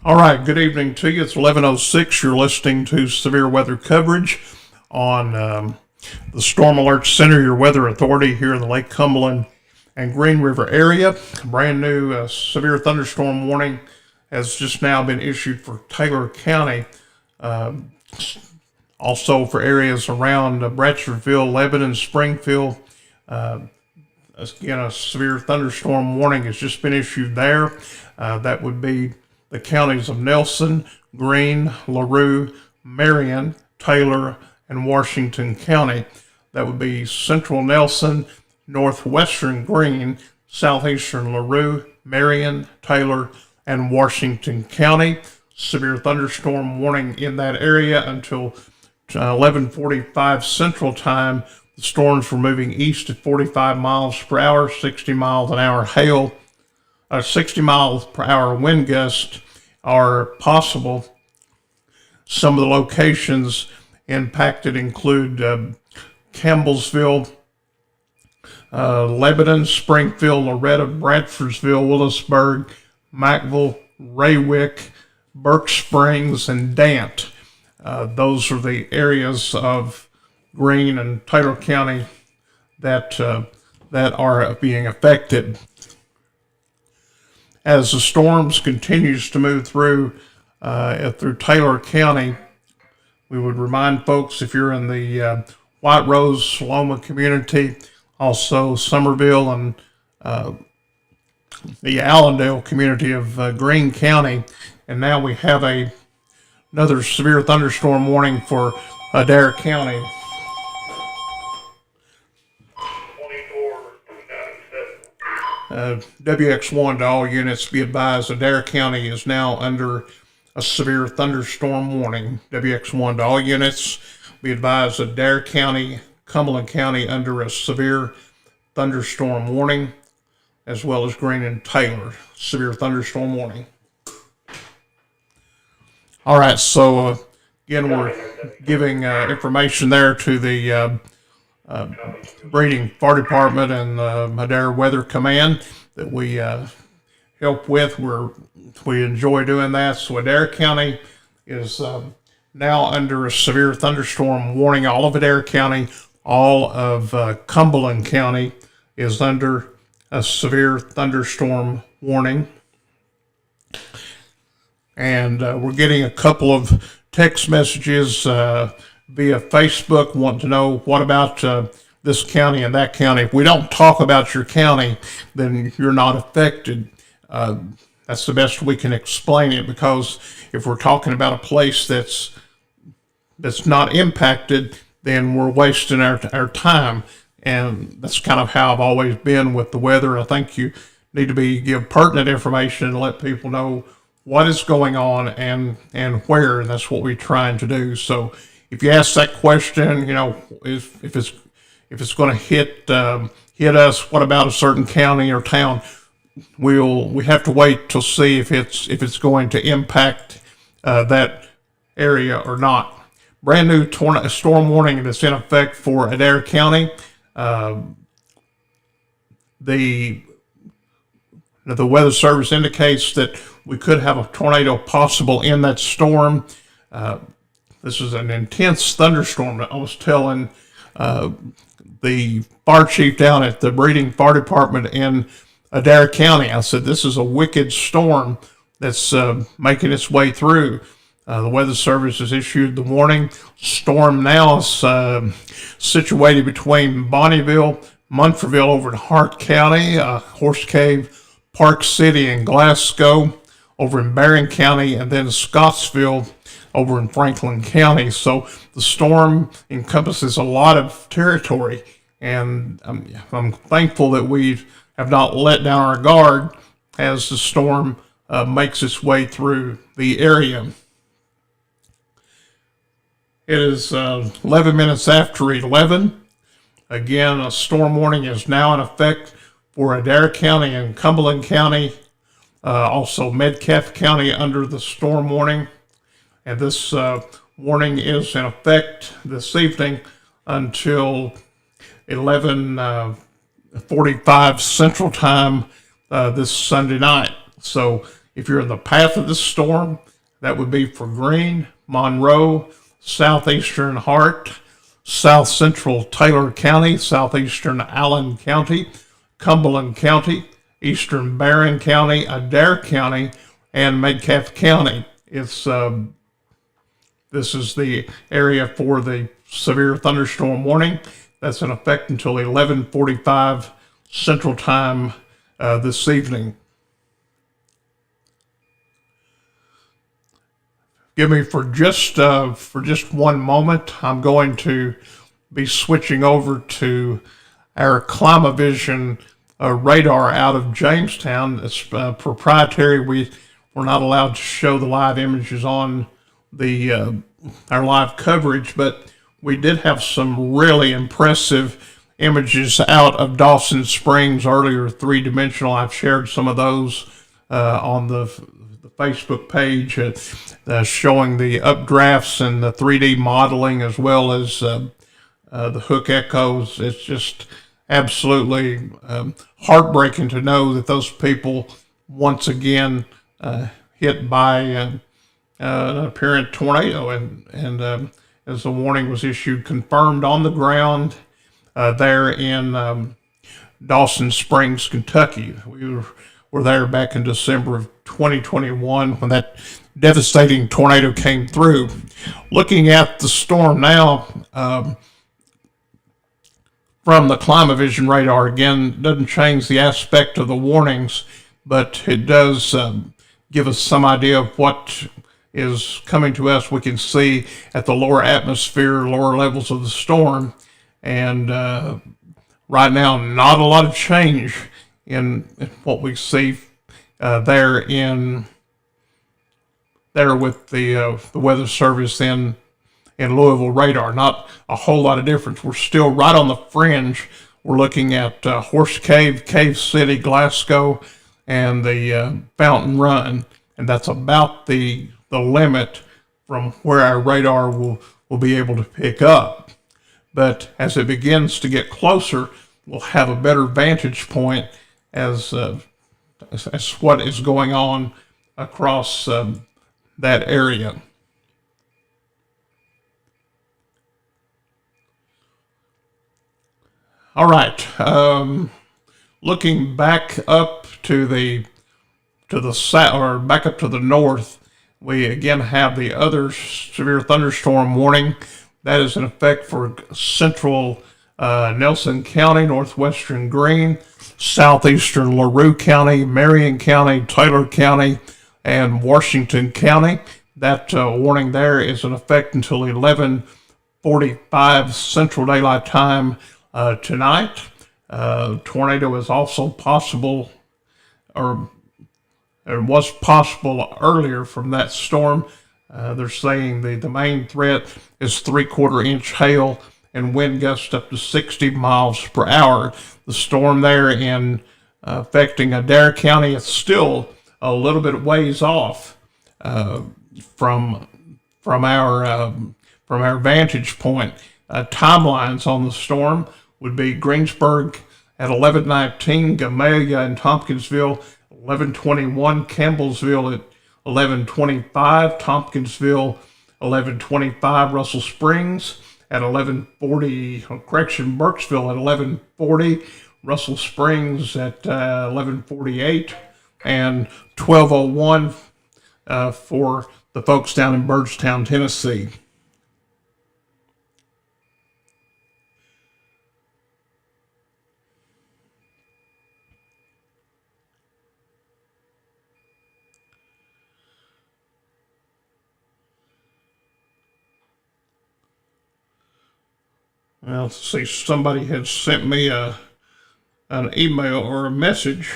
All right, good evening to you. It's 11:06. You're listening to severe weather coverage on the Storm Alert Center, your weather authority here in the Lake Cumberland and Green River area. A brand new severe thunderstorm warning has just now been issued for Taylor County. Also for areas around Bradfordville, Lebanon, Springfield. Again, a severe thunderstorm warning has just been issued there. That would be the counties of Nelson, Greene, LaRue, Marion, Taylor, and Washington County. That would be central Nelson, northwestern Greene, southeastern LaRue, Marion, Taylor, and Washington County. Severe thunderstorm warning in that area until 11:45 Central Time. The storms were moving east at 45 miles per hour, 60 miles an hour hail. 60 miles per hour wind gusts are possible. Some of the locations impacted include Campbellsville, Lebanon, Springfield, Loretta, Bradfordsville, Willisburg, Mackville, Raywick, Burke Springs, and Dant. Those are the areas of Greene and Taylor County that are being affected. As the storms continues to move through Taylor County, we would remind folks, if you're in the White Rose, Loma community, also Somerville and the Allendale community of Greene County, and now we have another severe thunderstorm warning for Adair County. WX1 to all units, be advised, Adair County is now under a severe thunderstorm warning. WX1 to all units, be advised, Adair County, Cumberland County under a severe thunderstorm warning, as well as Greene and Taylor, severe thunderstorm warning. All right, so again, we're giving information there to the Breeding Fire Department and Adair Weather Command that we help with. We enjoy doing that. So Adair County is now under a severe thunderstorm warning. All of Adair County, all of Cumberland County is under a severe thunderstorm warning. And we're getting a couple of text messages via Facebook wanting to know, what about this county and that county? If we don't talk about your county, then you're not affected. That's the best we can explain it, because if we're talking about a place that's not impacted, then we're wasting our time. And that's kind of how I've always been with the weather. I think you need to give pertinent information and let people know what is going on and where, and that's what we're trying to do. So if you ask that question, if it's going to hit us, what about a certain county or town? We have to wait to see if it's going to impact that area or not. Brand new storm warning that's in effect for Adair County. The Weather Service indicates that we could have a tornado possible in that storm. This is an intense thunderstorm. I was telling the fire chief down at the Breeding Fire Department in Adair County, I said, this is a wicked storm that's making its way through. The Weather Service has issued the warning. Storm now is situated between Bonnieville, Munfordville over to Hart County, Horse Cave, Park City, and Glasgow over in Barron County, and then Scottsville over in Franklin County. So the storm encompasses a lot of territory, and I'm thankful that we have not let down our guard as the storm makes its way through the area. It is 11 minutes after 11. Again, a storm warning is now in effect for Adair County and Cumberland County, also Metcalfe County under the storm warning. And this warning is in effect this evening until 11:45 Central Time this Sunday night. So If you're in the path of the storm, that would be for Greene, Monroe, southeastern Hart, south central Taylor County, southeastern Allen County, Cumberland County, eastern Barron County, Adair County, and Metcalfe County. This is the area for the severe thunderstorm warning. That's in effect until 11:45 Central Time this evening. Give me for just one moment. I'm going to be switching over to our Climavision radar out of Jamestown. It's proprietary. We're not allowed to show the live images on the our live coverage, but we did have some really impressive images out of Dawson Springs earlier, three-dimensional. I've shared some of those on the Facebook page, showing the updrafts and the 3D modeling, as well as the hook echoes. It's just absolutely heartbreaking to know that those people once again hit by an apparent tornado, and as the warning was issued, confirmed on the ground there in Dawson Springs, Kentucky. We were there back in December of 2021 when that devastating tornado came through. Looking at the storm now from the Climavision radar, again, doesn't change the aspect of the warnings, but it does give us some idea of what is coming to us. We can see at the lower atmosphere, lower levels of the storm, and right now, not a lot of change in what we see there with the Weather Service in Louisville radar. Not a whole lot of difference. We're still right on the fringe. We're looking at Horse Cave, Cave City, Glasgow, and the Fountain Run, and that's about the limit from where our radar will be able to pick up. But as it begins to get closer, we'll have a better vantage point as what is going on across that area. All right. Looking back up to the south, or back up to the north, we again have the other severe thunderstorm warning. That is in effect for central Nelson County, northwestern Greene, southeastern LaRue County, Marion County, Taylor County, and Washington County. That warning there is in effect until 11:45 Central Daylight Time tonight. Tornado is also possible, or it was possible earlier from that storm. They're saying the main threat is 3/4 inch hail and wind gusts up to 60 miles per hour. The storm there in affecting Adair County is still a little bit ways off from our vantage point. Timelines on the storm would be Greensburg at 11:19, Gamaliel and Tompkinsville 11:21, Campbellsville at 11:25, Tompkinsville 11:25, Russell Springs at 11:40, Burkesville at 11:40, Russell Springs at 11:48, and 12:01 for the folks down in Byrdstown, Tennessee. Well, let's see, somebody had sent me an email or a message.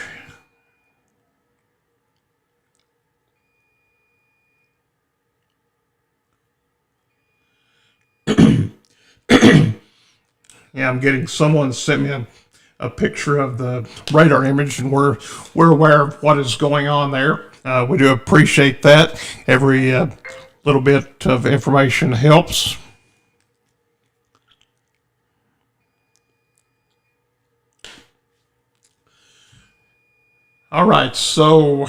Yeah, I'm getting, someone sent me a picture of the radar image, and we're aware of what is going on there. We do appreciate that. Every little bit of information helps. All right, so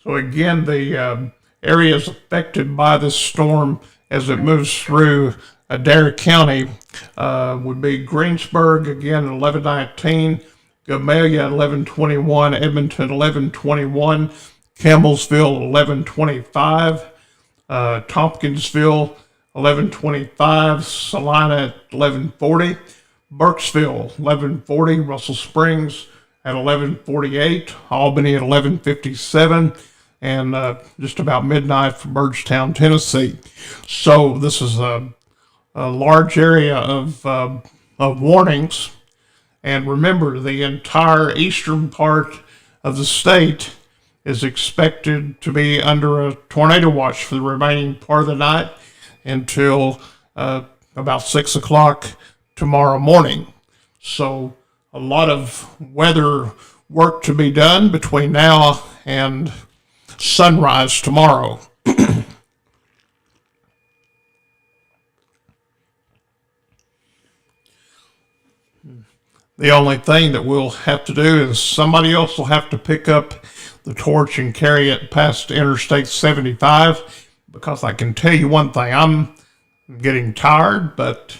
So again, the areas affected by this storm as it moves through Adair County would be Greensburg, again, 1119, Gamaliel, 1121, Edmonton, 1121, Campbellsville, 1125, Tompkinsville, 1125, Salina, 1140, Burkesville, 1140, Russell Springs at 1148, Albany at 1157, and just about midnight for Bardstown, Tennessee. So this is a large area of warnings. And remember, the entire eastern part of the state is expected to be under a tornado watch for the remaining part of the night until about 6 o'clock tomorrow morning. So a lot of weather work to be done between now and sunrise tomorrow. The only thing that we'll have to do is somebody else will have to pick up the torch and carry it past Interstate 75, because I can tell you one thing, I'm getting tired, but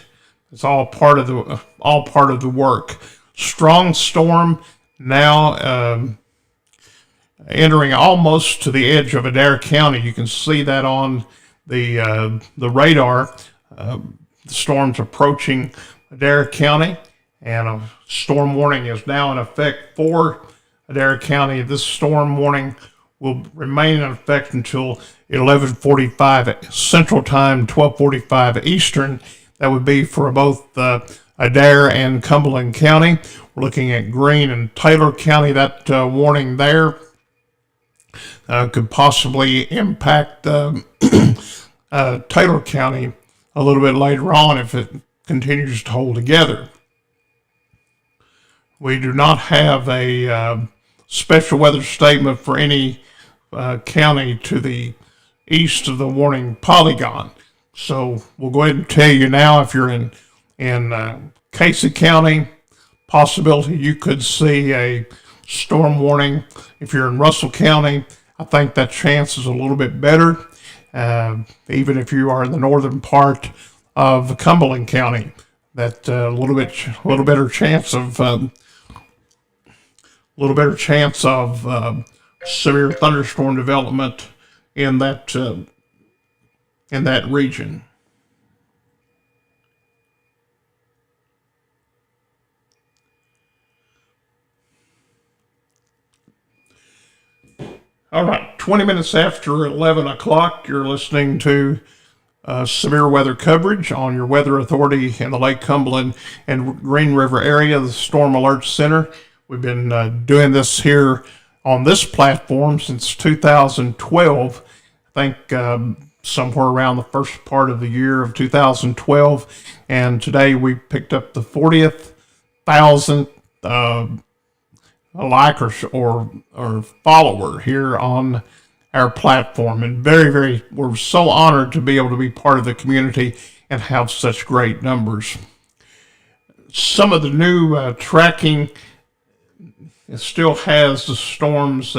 it's all part of the work. Strong storm now entering almost to the edge of Adair County. You can see that on the radar. The storm's approaching Adair County, and a storm warning is now in effect for Adair County. This storm warning will remain in effect until 11:45 Central Time, 12:45 Eastern. That would be for both Adair and Cumberland County. We're looking at Greene and Taylor County. That warning there could possibly impact Taylor County a little bit later on if it continues to hold together. We do not have a special weather statement for any county to the east of the warning polygon. So we'll go ahead and tell you now, if you're in Casey County, possibility you could see a storm warning. If you're in Russell County, I think that chance is a little bit better. Even if you are in the northern part of Cumberland County, that a little better chance of severe thunderstorm development in that region. All right, 20 minutes after 11 o'clock, you're listening to severe weather coverage on your weather authority in the Lake Cumberland and Green River area, the Storm Alert Center. We've been doing this here on this platform since 2012. I think somewhere around the first part of the year of 2012. And today we picked up the 40th thousandth like or follower here on our platform. And we're so honored to be able to be part of the community and have such great numbers. Some of the new tracking, it still has the storms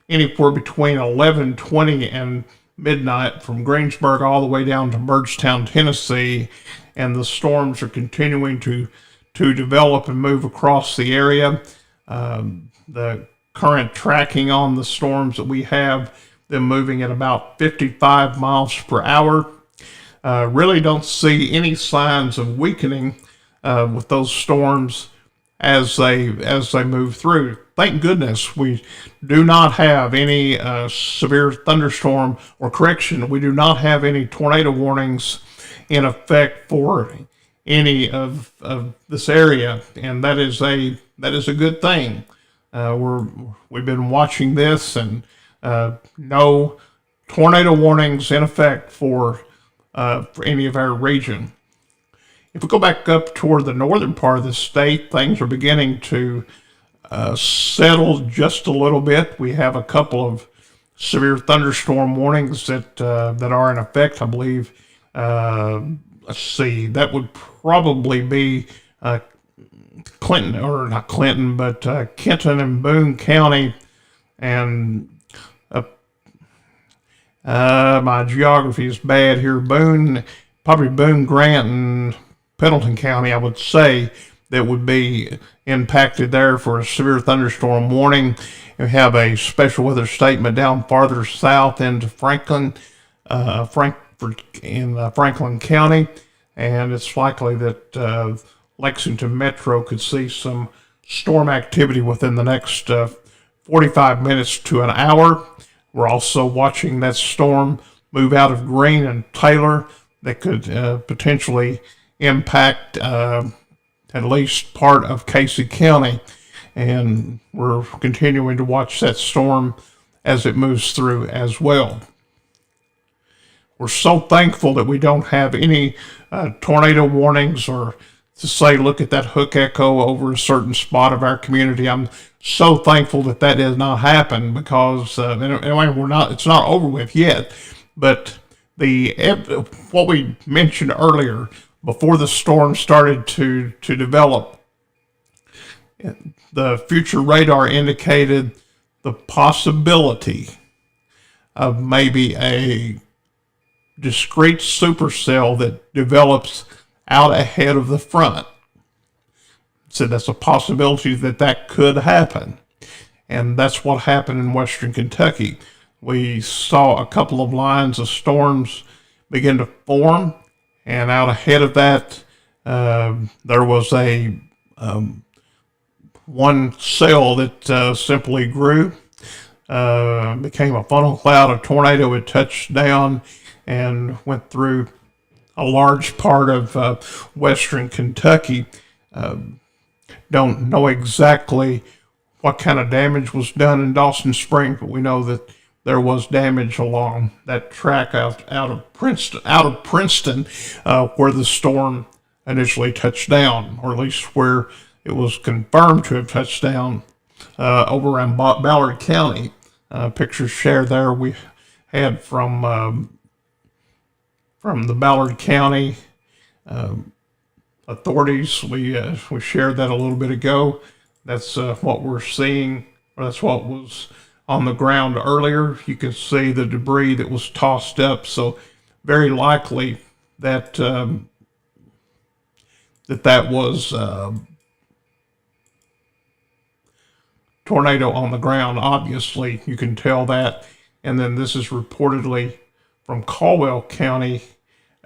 anywhere between 11:20 and midnight from Greensburg all the way down to Bardstown, Tennessee, and the storms are continuing to develop and move across the area. The current tracking on the storms that we have, them moving at about 55 miles per hour. Really don't see any signs of weakening with those storms as they move through. Thank goodness we do not have any severe thunderstorm, or correction, we do not have any tornado warnings in effect for any of this area, and that is a good thing. We've been watching this, and no tornado warnings in effect for any of our region. If we go back up toward the northern part of the state, things are beginning to settle just a little bit. We have a couple of severe thunderstorm warnings that are in effect, I believe. Let's see, that would probably be Clinton, or not Clinton, but Kenton and Boone County, and my geography is bad here. Probably Boone, Grant, and Pendleton County, I would say, that would be impacted there for a severe thunderstorm warning. We have a special weather statement down farther south into Frankfort in Franklin County, and it's likely that Lexington Metro could see some storm activity within the next 45 minutes to an hour. We're also watching that storm move out of Greene and Taylor that could potentially impact at least part of Casey County. And we're continuing to watch that storm as it moves through as well. We're so thankful that we don't have any tornado warnings or to say, look at that hook echo over a certain spot of our community. I'm so thankful that that did not happen because anyway, it's not over with yet. But what we mentioned earlier before the storm started to develop, the future radar indicated the possibility of maybe a discrete supercell that develops out ahead of the front. So that's a possibility that could happen. And that's what happened in western Kentucky. We saw a couple of lines of storms begin to form, and out ahead of that, there was a one cell that simply grew, became a funnel cloud. A tornado had touched down and went through a large part of western Kentucky. Don't know exactly what kind of damage was done in Dawson Springs, but we know that there was damage along that track out of Princeton, where the storm initially touched down, or at least where it was confirmed to have touched down over around Ballard County. Pictures shared there we had from the Ballard County authorities. We shared that a little bit ago. That's what we're seeing, or that's what was on the ground earlier. You can see the debris that was tossed up. So very likely that that was tornado on the ground. Obviously, you can tell that. And then this is reportedly from Caldwell County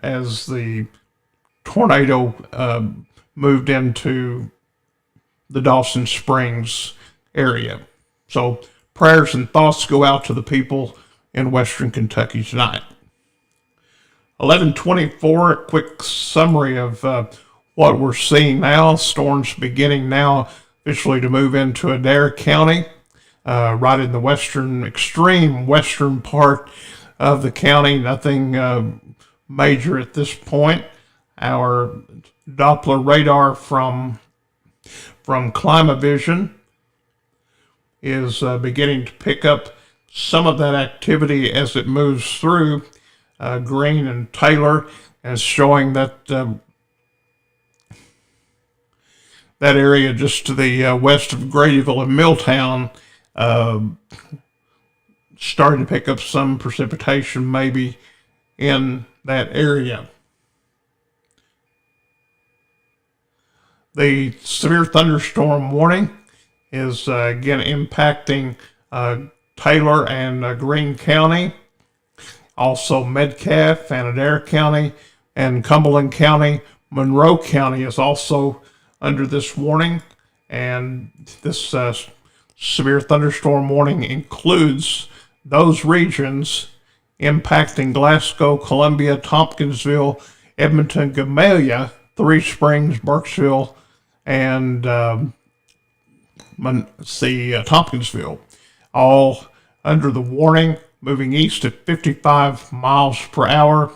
as the tornado moved into the Dawson Springs area. So prayers and thoughts go out to the people in western Kentucky tonight. 11:24, a quick summary of what we're seeing now. Storms beginning now officially to move into Adair County, right in the extreme western part of the county. Nothing major at this point. Our Doppler radar from Climavision is beginning to pick up some of that activity as it moves through Greene and Taylor, and showing that that area just to the west of Gradyville and Milltown starting to pick up some precipitation maybe in that area. The severe thunderstorm warning is again impacting Taylor and Greene County, also Metcalfe and Adair County and Cumberland County. Monroe County is also under this warning, and this severe thunderstorm warning includes those regions impacting Glasgow, Columbia, Tompkinsville, Edmonton, Gamaliel, Three Springs, Burkesville, and Tompkinsville, all under the warning, moving east at 55 miles per hour.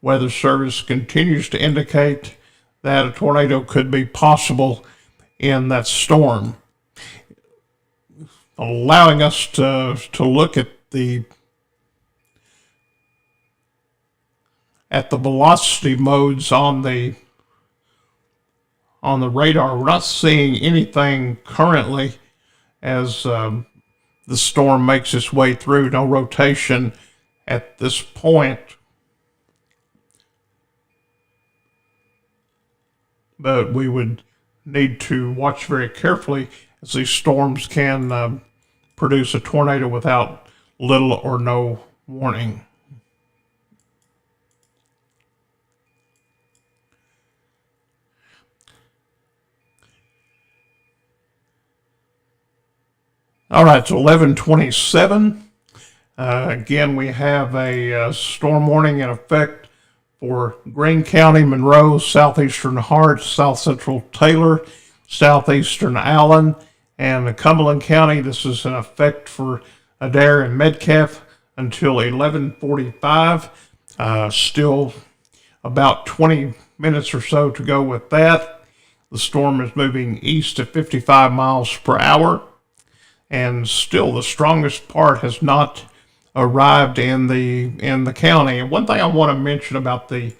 Weather Service continues to indicate that a tornado could be possible in that storm, allowing us to look at the velocity modes on the radar. We're not seeing anything currently as the storm makes its way through. No rotation at this point, but we would need to watch very carefully as these storms can produce a tornado without little or no warning. All right, so 11:27. Again, we have a storm warning in effect for Greene County, Monroe, southeastern Hart, south central Taylor, southeastern Allen, and Cumberland County. This is in effect for Adair and Metcalfe until 11:45. Still about 20 minutes or so to go with that. The storm is moving east at 55 miles per hour, and still the strongest part has not arrived in the county. And one thing I want to mention about the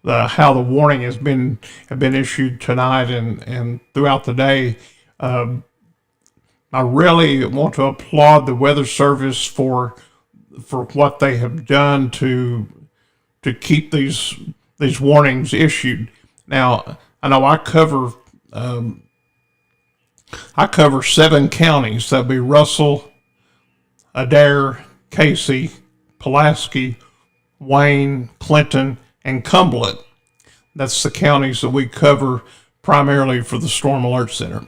how the warning have been issued tonight and throughout the day. I really want to applaud the Weather Service for what they have done to keep these warnings issued. Now, I know I cover 7 counties. That'd be Russell, Adair, Casey, Pulaski, Wayne, Clinton, and Cumberland. That's the counties that we cover primarily for the Storm Alert Center.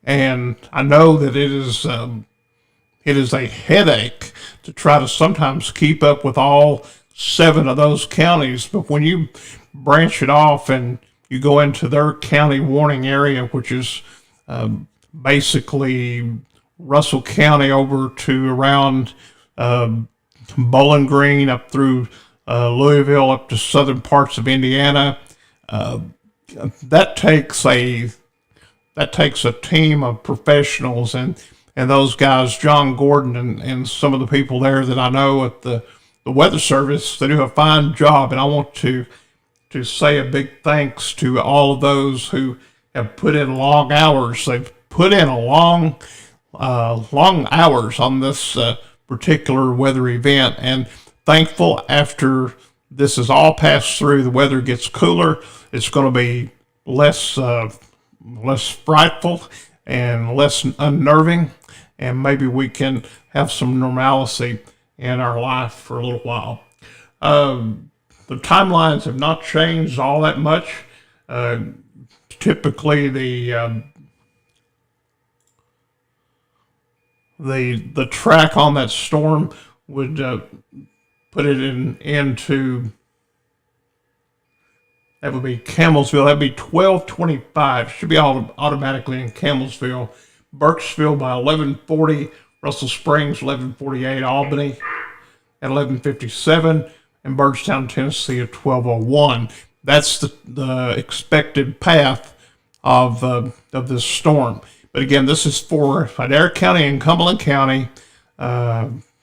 And I know that it is a headache to try to sometimes keep up with all 7 of those counties. But when you branch it off and you go into their county warning area, which is basically Russell County over to around Bowling Green up through Louisville up to southern parts of Indiana. That takes a team of professionals and those guys, John Gordon and some of the people there that I know at the Weather Service, they do a fine job. And I want to say a big thanks to all of those who have put in long hours. They've put in a long hours on this particular weather event, and thankful after this is all passed through, the weather gets cooler. It's going to be less frightful and less unnerving, and maybe we can have some normalcy in our life for a little while. The timelines have not changed all that much. Typically, the track on that storm would put it into, that would be Campbellsville. That'd be 12:25. Should be automatically in Campbellsville. Burkesville by 11:40. Russell Springs 11:48. Albany at 11:57, and Byrdstown, Tennessee at 12:01. That's the expected path of this storm. But again, this is for Adair County and Cumberland County,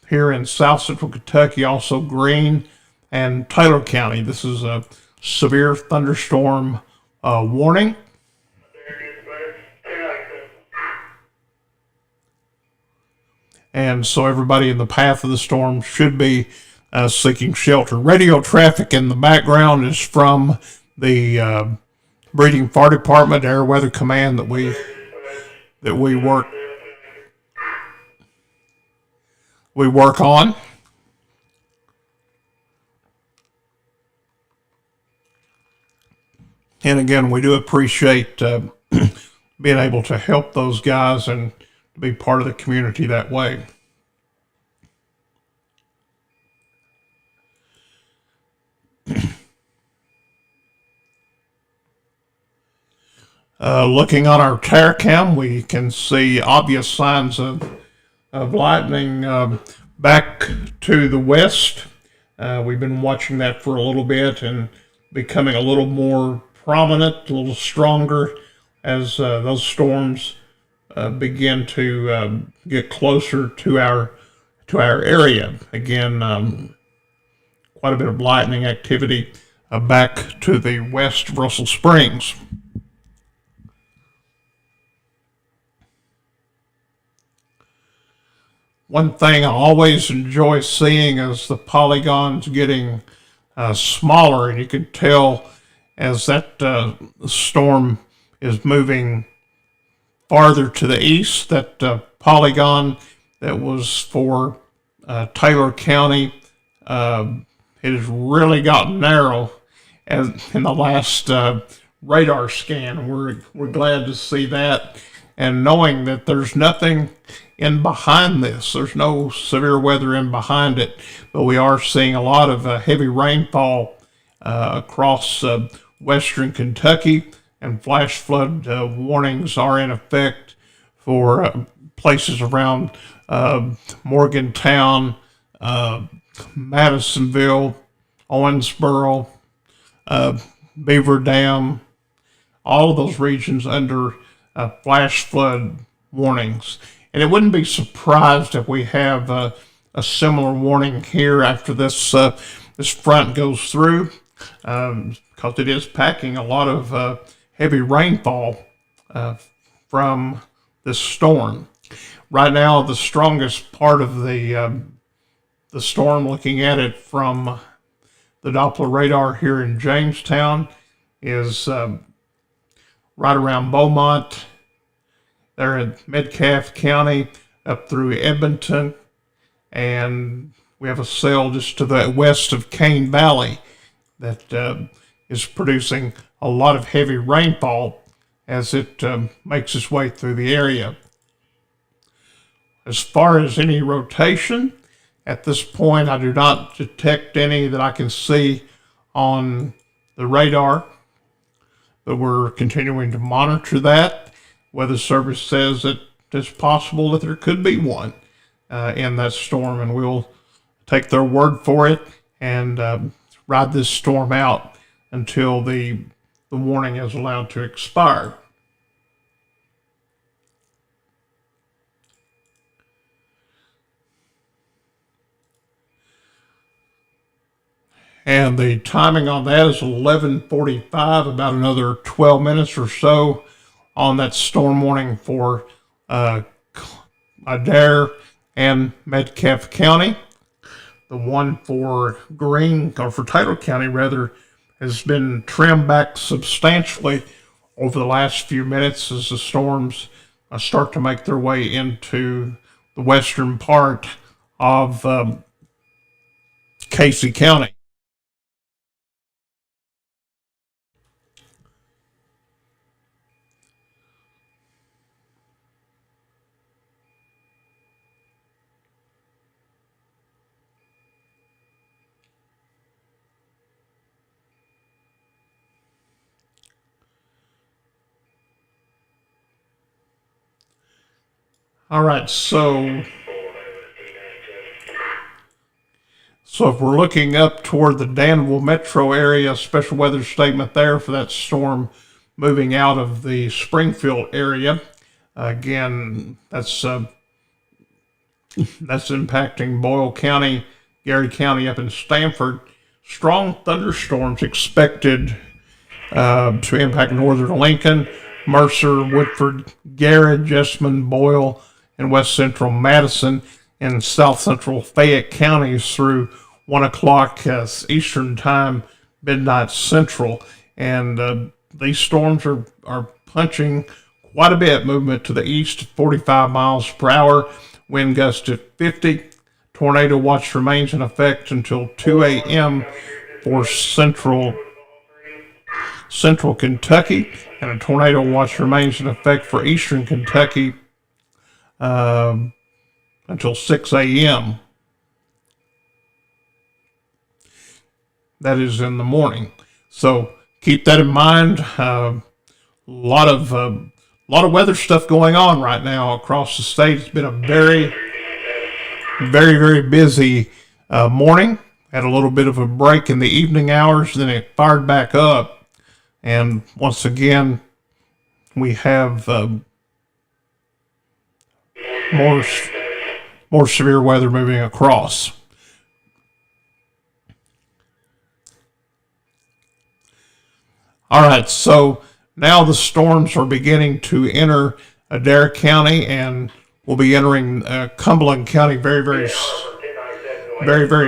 here in south central Kentucky, also Greene and Taylor County. This is a severe thunderstorm warning. And so everybody in the path of the storm should be seeking shelter. Radio traffic in the background is from the Breeding Fire Department Air Weather Command that we work on. And again, we do appreciate being able to help those guys and to be part of the community that way. Looking on our Terracam, we can see obvious signs of lightning back to the west. We've been watching that for a little bit and becoming a little more prominent, a little stronger as those storms begin to get closer to our area. Again, quite a bit of lightning activity back to the west of Russell Springs. one thing I always enjoy seeing is the polygons getting smaller, and you can tell as that storm is moving farther to the east, that polygon that was for Taylor County, it has really gotten narrow as in the last radar scan. We're glad to see that, and knowing that there's nothing in behind this. There's no severe weather in behind it, but we are seeing a lot of heavy rainfall across western Kentucky, and flash flood warnings are in effect for places around Morgantown, Madisonville, Owensboro, Beaver Dam, all of those regions under flash flood warnings. And it wouldn't be surprised if we have a similar warning here after this this front goes through, because it is packing a lot of heavy rainfall from this storm. Right now, the strongest part of the storm, looking at it from the Doppler radar here in Jamestown, is right around Beaumont. They're in Metcalfe County up through Edmonton, and we have a cell just to the west of Cane Valley that is producing a lot of heavy rainfall as it makes its way through the area. As far as any rotation, at this point I do not detect any that I can see on the radar, but we're continuing to monitor that. Weather Service says that it's possible that there could be one in that storm, and we'll take their word for it and ride this storm out until the warning is allowed to expire. And the timing on that is 11:45, about another 12 minutes or so on that storm warning for Adair and Metcalfe County. The one for Greene, or for Taylor County rather, has been trimmed back substantially over the last few minutes as the storms start to make their way into the western part of Casey County. All right, so if we're looking up toward the Danville metro area, special weather statement there for that storm moving out of the Springfield area. Again, that's impacting Boyle County, Gary County up in Stanford. Strong thunderstorms expected to impact northern Lincoln, Mercer, Woodford, Garrett, Jessamine, Boyle, and west central Madison and south central Fayette counties through 1 o'clock Eastern time, midnight central. And these storms are punching quite a bit. Movement to the east, 45 miles per hour, wind gust at 50. Tornado watch remains in effect until 2 a.m. for central Kentucky, and a tornado watch remains in effect for eastern Kentucky until 6 a.m. That is in the morning. So keep that in mind. A lot of weather stuff going on right now across the state. It's been a very, very, very busy morning. Had a little bit of a break in the evening hours, then it fired back up. And once again, we have more severe weather moving across. All right, so now the storms are beginning to enter Adair County, and will be entering Cumberland County very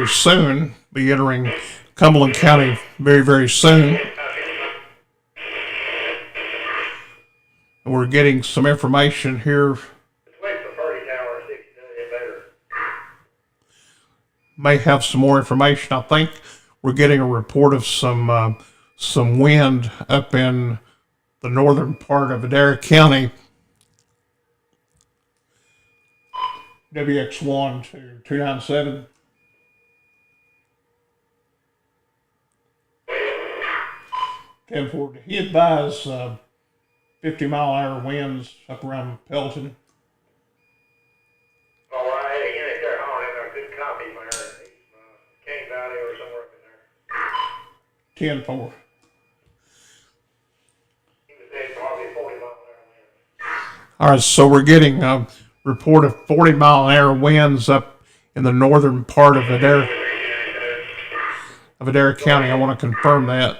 soon. Be entering Cumberland County very soon. And we're getting some information here. May have some more information. I think we're getting a report of some wind up in the northern part of Adair County. WX1 to 297. Ford. He advised 50-mile-an-hour winds up around Pelton. All right, again, if they're on him, a good copy from there. Cane Valley or somewhere up in there. 10-4. He was saying probably 40-mile-an-hour winds. All right, so we're getting a report of 40-mile-an-hour winds up in the northern part of Adair County. I want to confirm that.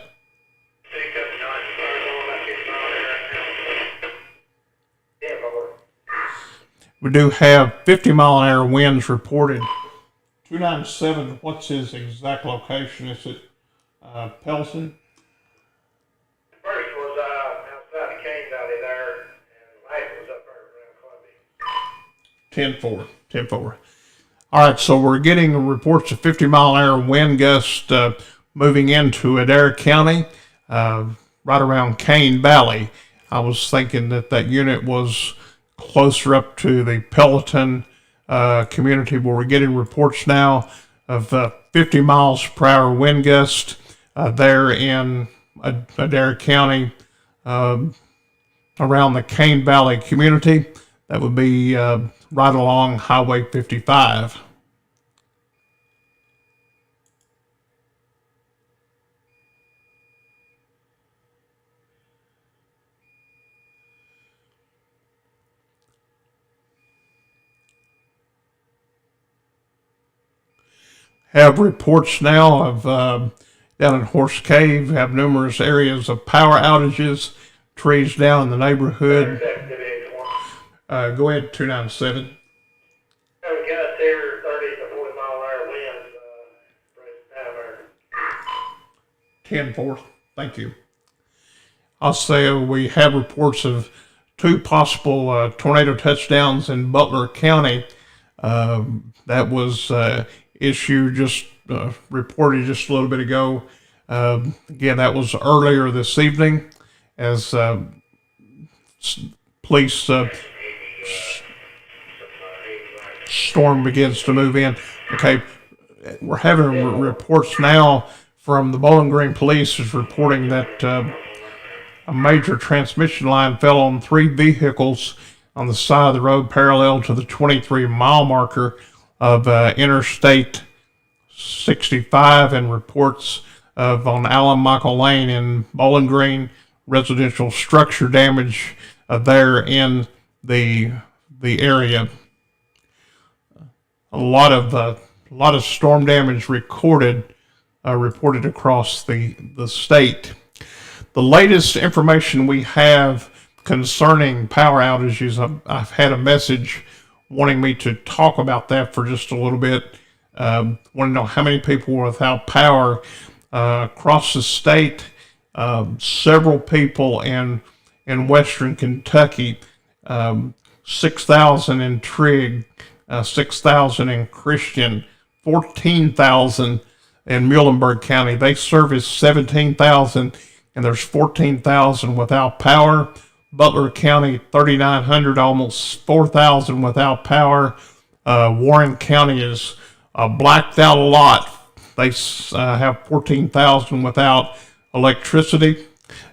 We do have 50-mile-an-hour winds reported. 297, what's his exact location? Is it Pelton? First was outside of Cane Valley there, and last was up around Columbia. 10-4. All right, so we're getting reports of 50-mile-an-hour wind gusts moving into Adair County, right around Cane Valley. I was thinking that unit was closer up to the Pelton community, where we're getting reports now of 50 miles per hour wind gust there in Adair County, around the Cane Valley community. That would be right along Highway 55. Have reports now of down in Horse Cave, have numerous areas of power outages, trees down in the neighborhood. Go ahead, 297. We got there 30 to 40-mile-an-hour winds down there. 10-4. Thank you. I'll say we have reports of 2 possible tornado touchdowns in Butler County. That was issued reported just a little bit ago. Again, that was earlier this evening as police storm begins to move in. Okay, we're having reports now from the Bowling Green Police is reporting that a major transmission line fell on 3 vehicles on the side of the road parallel to the 23-mile marker of Interstate 65, and reports of on Allen Michael Lane in Bowling Green, residential structure damage there in the area. A lot of storm damage reported across the state. The latest information we have concerning power outages, I've had a message wanting me to talk about that for just a little bit. Want to know how many people were without power across the state. Several people in western Kentucky, 6,000 in Trigg, 6,000 in Christian, 14,000 in Muhlenberg County. They service 17,000, and there's 14,000 without power. Butler County, 3,900, almost 4,000 without power. Warren County is blacked out a lot. They have 14,000 without electricity.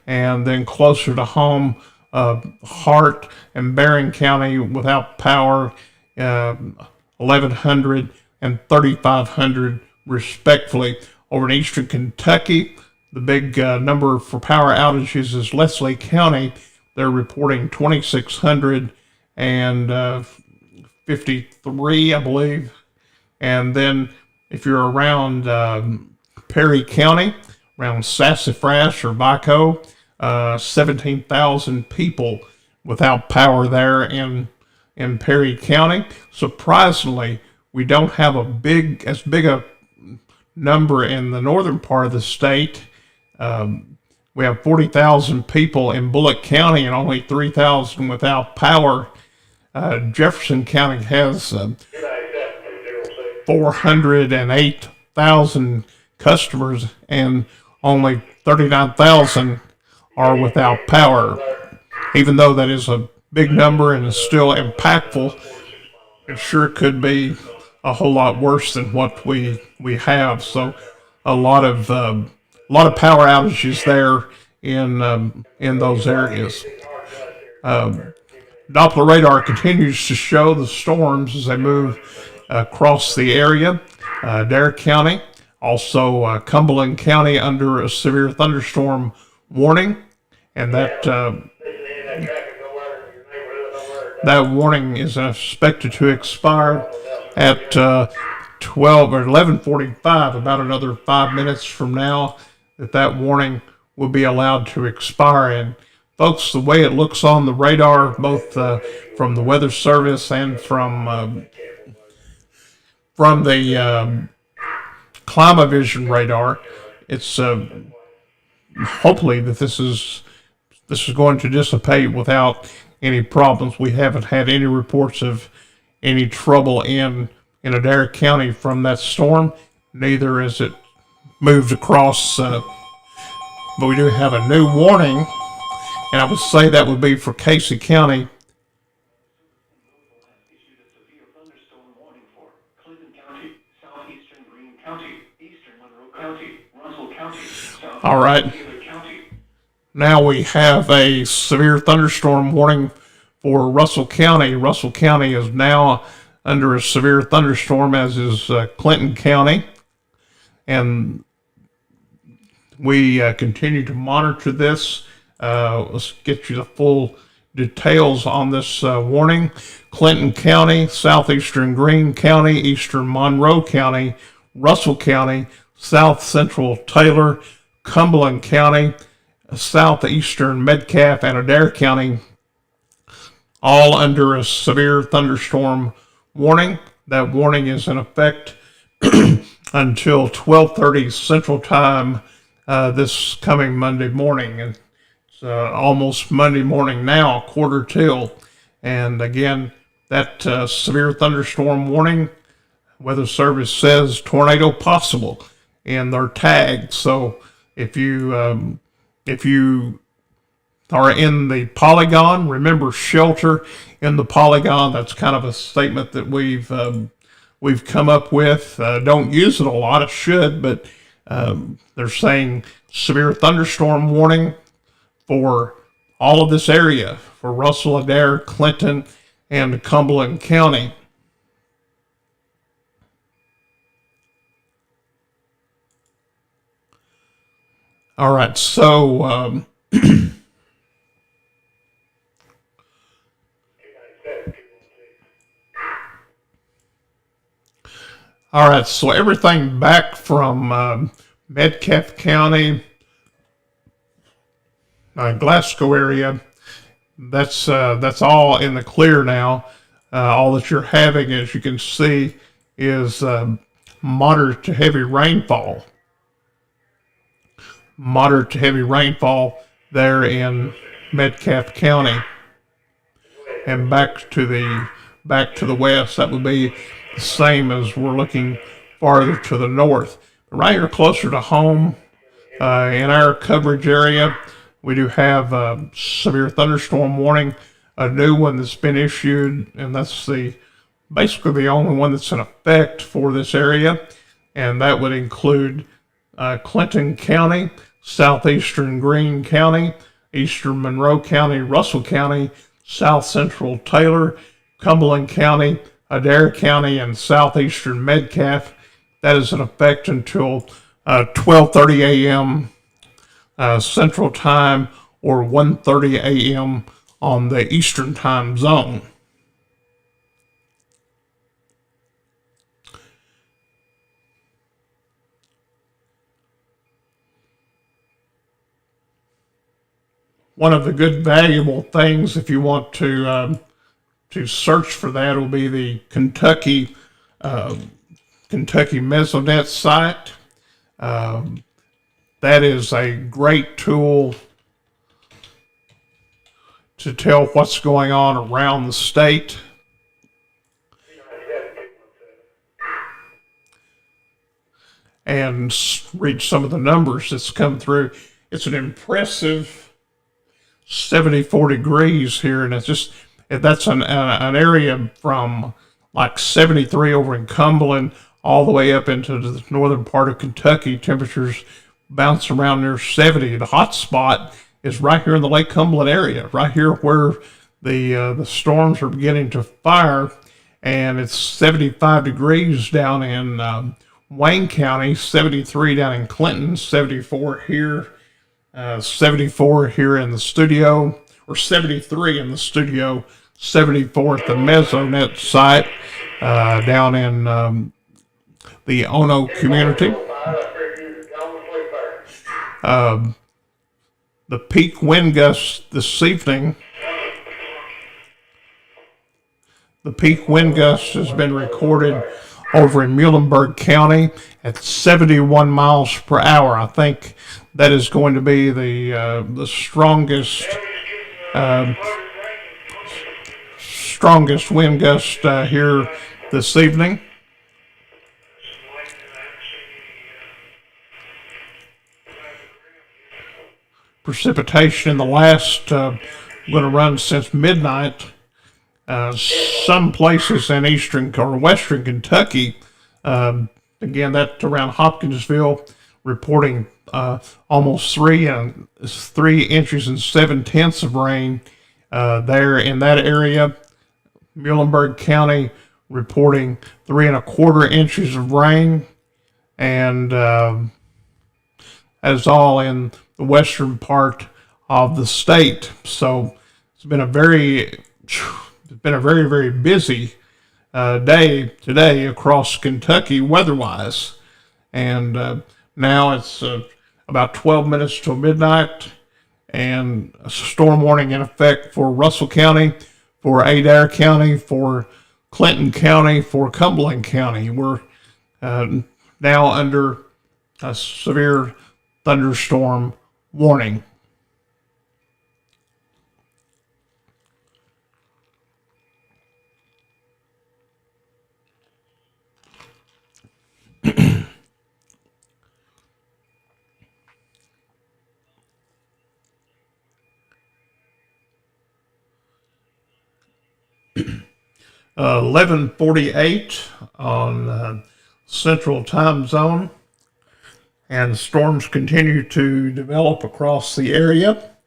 And then closer to home, Hart and Barron County without power, 1,100 and 3,500 respectively. Over in eastern Kentucky, the big number for power outages is Leslie County. They're reporting 2,600 and 53, I believe. And then if you're around Perry County, around Sassafras or Vico, 17,000 people without power there in in Perry County. Surprisingly, we don't have as big a number in the northern part of the state. We have 40,000 people in Bullock County and only 3,000 without power. Jefferson County has 408,000 customers and only 39,000 are without power. Even though that is a big number and is still impactful, it sure could be a whole lot worse than what we have. So a lot of power outages there in those areas. Doppler radar continues to show the storms as they move across the area. Dare County, also Cumberland County under a severe thunderstorm warning, and that warning is expected to expire at 12 or 11:45, about another 5 minutes from now. That warning will be allowed to expire. And folks, the way it looks on the radar, both from the Weather Service and from the Climavision radar, it's hopefully that this is going to dissipate without any problems. We haven't had any reports of any trouble in Adair County from that storm. Neither has it moved across, but we do have a new warning, and I would say that would be for Casey County. All right. Now we have a severe thunderstorm warning for Russell County. Russell County is now under a severe thunderstorm, as is Clinton County. And we continue to monitor this. Let's get you the full details on this warning. Clinton County, southeastern Greene County, eastern Monroe County, Russell County, south central Taylor, Cumberland County, southeastern Metcalfe, and Adair County, all under a severe thunderstorm warning. That warning is in effect until 12:30 Central Time this coming Monday morning. And it's almost Monday morning now, quarter till. And again, that severe thunderstorm warning, Weather Service says tornado possible in their tag. So if you are in the polygon, remember, shelter in the polygon. That's kind of a statement that we've come up with. Don't use it a lot. It should, but they're saying severe thunderstorm warning for all of this area, for Russell, Adair, Clinton, and Cumberland County. All right, so all right, so everything back from Metcalfe County, Glasgow area, that's all in the clear now. All that you're having, as you can see, is moderate to heavy rainfall. Moderate to heavy rainfall there in Metcalfe County, and back to the west. That would be the same as we're looking farther to the north. But right here, closer to home, in our coverage area, we do have a severe thunderstorm warning, a new one that's been issued, and that's basically the only one that's in effect for this area, and that would include Clinton County, southeastern Greene County, eastern Monroe County, Russell County, south central Taylor, Cumberland County, Adair County, and southeastern Metcalfe. That is in effect until 12:30 a.m. Central Time, or 1:30 a.m. on the Eastern Time Zone. One of the good valuable things, if you want to to search for that will be the Kentucky Mesonet site. That is a great tool to tell what's going on around the state. And read some of the numbers that's come through. It's an impressive 74 degrees here, and that's an area from like 73 over in Cumberland all the way up into the northern part of Kentucky. Temperatures bounce around near 70. The hot spot is right here in the Lake Cumberland area, right here where the storms are beginning to fire, and it's 75 degrees down in Wayne County, 73 down in Clinton, 74 here, 74 here in the studio, or 73 in the studio, 74 at the Mesonet site down in the Ono community. The peak wind gusts this evening, the peak wind gust has been recorded over in Muhlenberg County at 71 miles per hour. I think that is going to be the strongest wind gust here this evening. Precipitation in the last going to run since midnight. Some places in eastern or western Kentucky, again, that around Hopkinsville, reporting almost 3 inches and 7/10 of rain there in that area. Muhlenberg County reporting 3 1/4 inches of rain, and that's all in the western part of the state. So it's been a very, very busy day today across Kentucky weather-wise. And now it's about 12 minutes till midnight, and a storm warning in effect for Russell County, for Adair County, for Clinton County, for Cumberland County. We're now under a severe thunderstorm warning. Uh, 11:48 on Central Time Zone, and storms continue to develop across the area.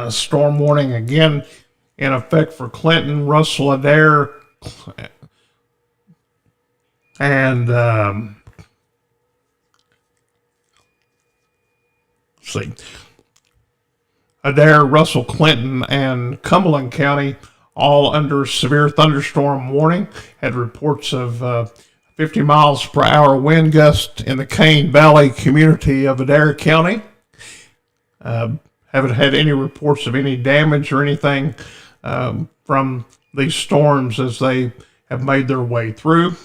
Storm warning again in effect for Clinton, Russell, Adair, and see, Adair, Russell, Clinton, and Cumberland County, all under severe thunderstorm warning. Had reports of 50 miles per hour wind gust in the Cane Valley community of Adair County. Haven't had any reports of any damage or anything from these storms as they have made their way through.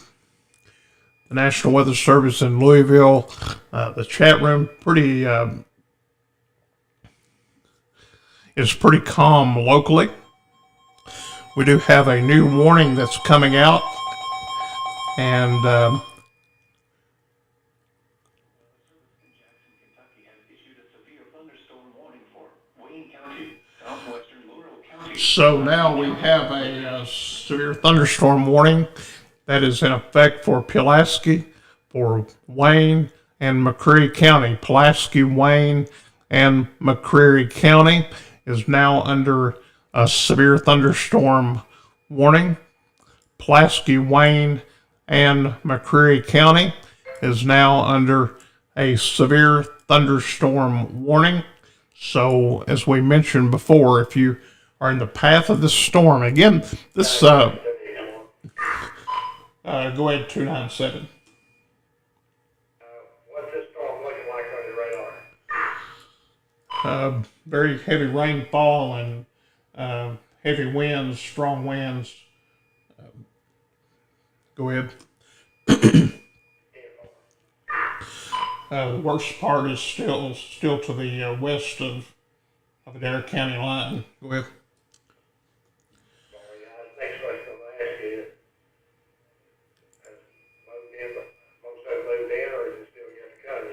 The National Weather Service in Louisville, the chat room is pretty calm locally. We do have a new warning that's coming out, and so now we have a severe thunderstorm warning that is in effect for Pulaski, for Wayne, and McCreary County. Pulaski, Wayne, and McCreary County is now under a severe thunderstorm warning. Pulaski, Wayne, and McCreary County is now under a severe thunderstorm warning. So, as we mentioned before, if you are in the path of this storm, again, this, go ahead, 297. What's this storm looking like on your radar? Very heavy rainfall and heavy winds, strong winds. Go ahead. The worst part is still to the west of Adair County line. Go ahead. Oh, yeah, that's next question I'm gonna ask you. Has moved in, but most of it moved in, or is it still yet to come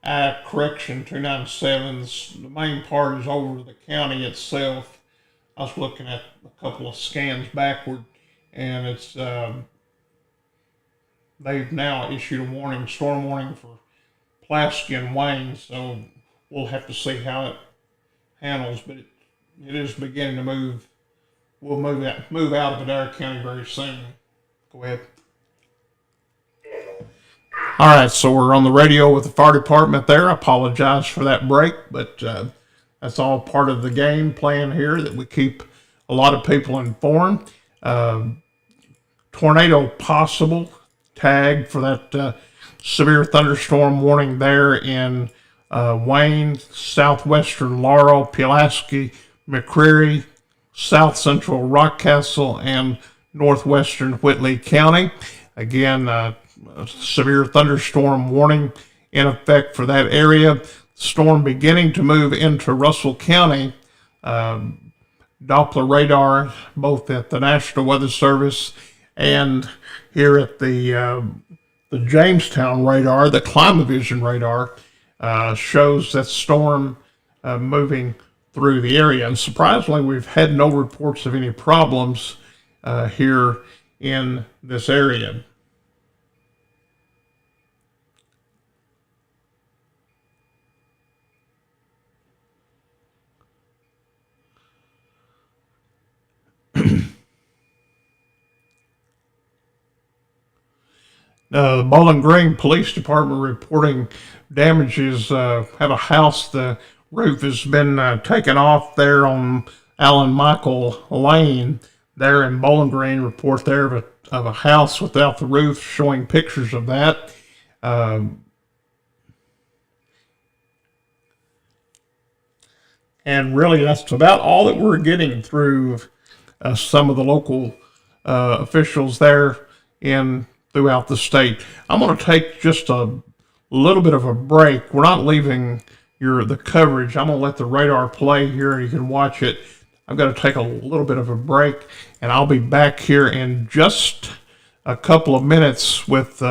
yet? Correction, 297. The main part is over the county itself. I was looking at a couple of scans backward, and it's they've now issued a warning, storm warning for Pulaski and Wayne. So we'll have to see how it handles, but it is beginning to move. We'll move out of Adair County very soon. Go ahead. All right, so we're on the radio with the fire department there. I apologize for that break, but that's all part of the game plan here, that we keep a lot of people informed. Tornado possible tag for that severe thunderstorm warning there in Wayne, southwestern Laurel, Pulaski, McCreary, south central Rockcastle, and northwestern Whitley County. Again, a severe thunderstorm warning in effect for that area. Storm beginning to move into Russell County. Doppler radar, both at the National Weather Service and here at the Jamestown radar, the Climavision radar, shows that storm moving through the area. And surprisingly, we've had no reports of any problems here in this area. The Bowling Green Police Department reporting damages. Have a house, the roof has been taken off there on Allen Michael Lane there in Bowling Green. Report there of a house without the roof, showing pictures of that. And really, that's about all that we're getting through some of the local officials there throughout the state. I'm going to take just a little bit of a break. We're not leaving the coverage. I'm going to let the radar play here, and you can watch it. I've got to take a little bit of a break, and I'll be back here in just a couple of minutes with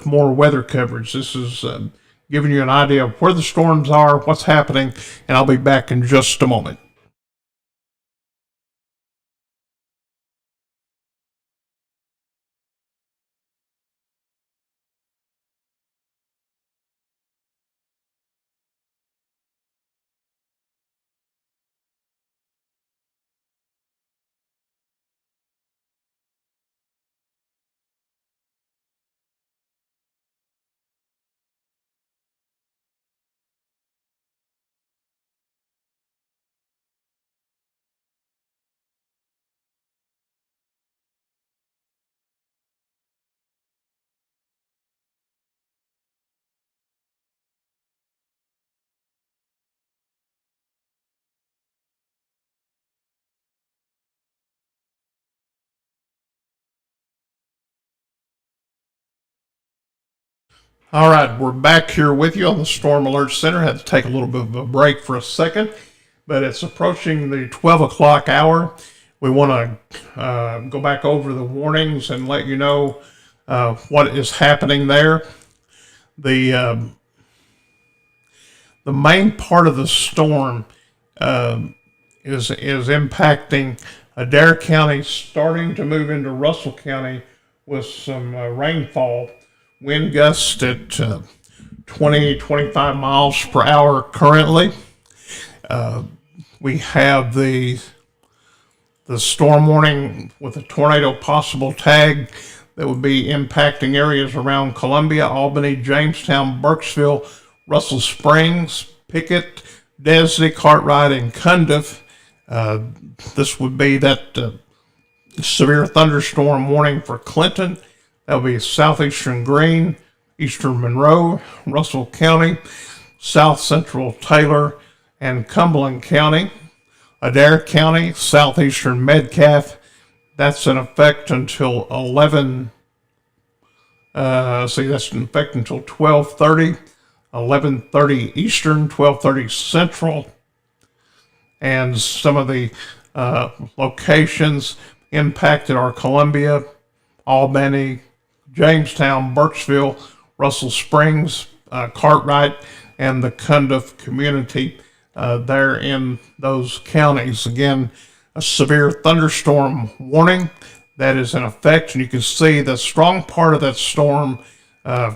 more weather coverage. This is giving you an idea of where the storms are, what's happening, and I'll be back in just a moment. All right, we're back here with you on the Storm Alert Center. Had to take a little bit of a break for a second, but it's approaching the 12 o'clock hour. We want to go back over the warnings and let you know what is happening there. The main part of the storm is impacting Adair County, starting to move into Russell County with some rainfall. Wind gusts at 20, 25 miles per hour currently. We have the storm warning with a tornado possible tag that would be impacting areas around Columbia, Albany, Jamestown, Burkesville, Russell Springs, Pickett, Desny, Cartwright, and Cundiff. This would be that severe thunderstorm warning for Clinton. That'll be southeastern Greene, eastern Monroe, Russell County, south central Taylor, and Cumberland County. Adair County, southeastern Metcalf, that's in effect until 11. That's in effect until 12:30, 11:30 Eastern, 12:30 Central, and some of the locations impacted are Columbia, Albany, Jamestown, Burkesville, Russell Springs, Cartwright, and the Cundiff community there in those counties. Again, a severe thunderstorm warning that is in effect, and you can see the strong part of that storm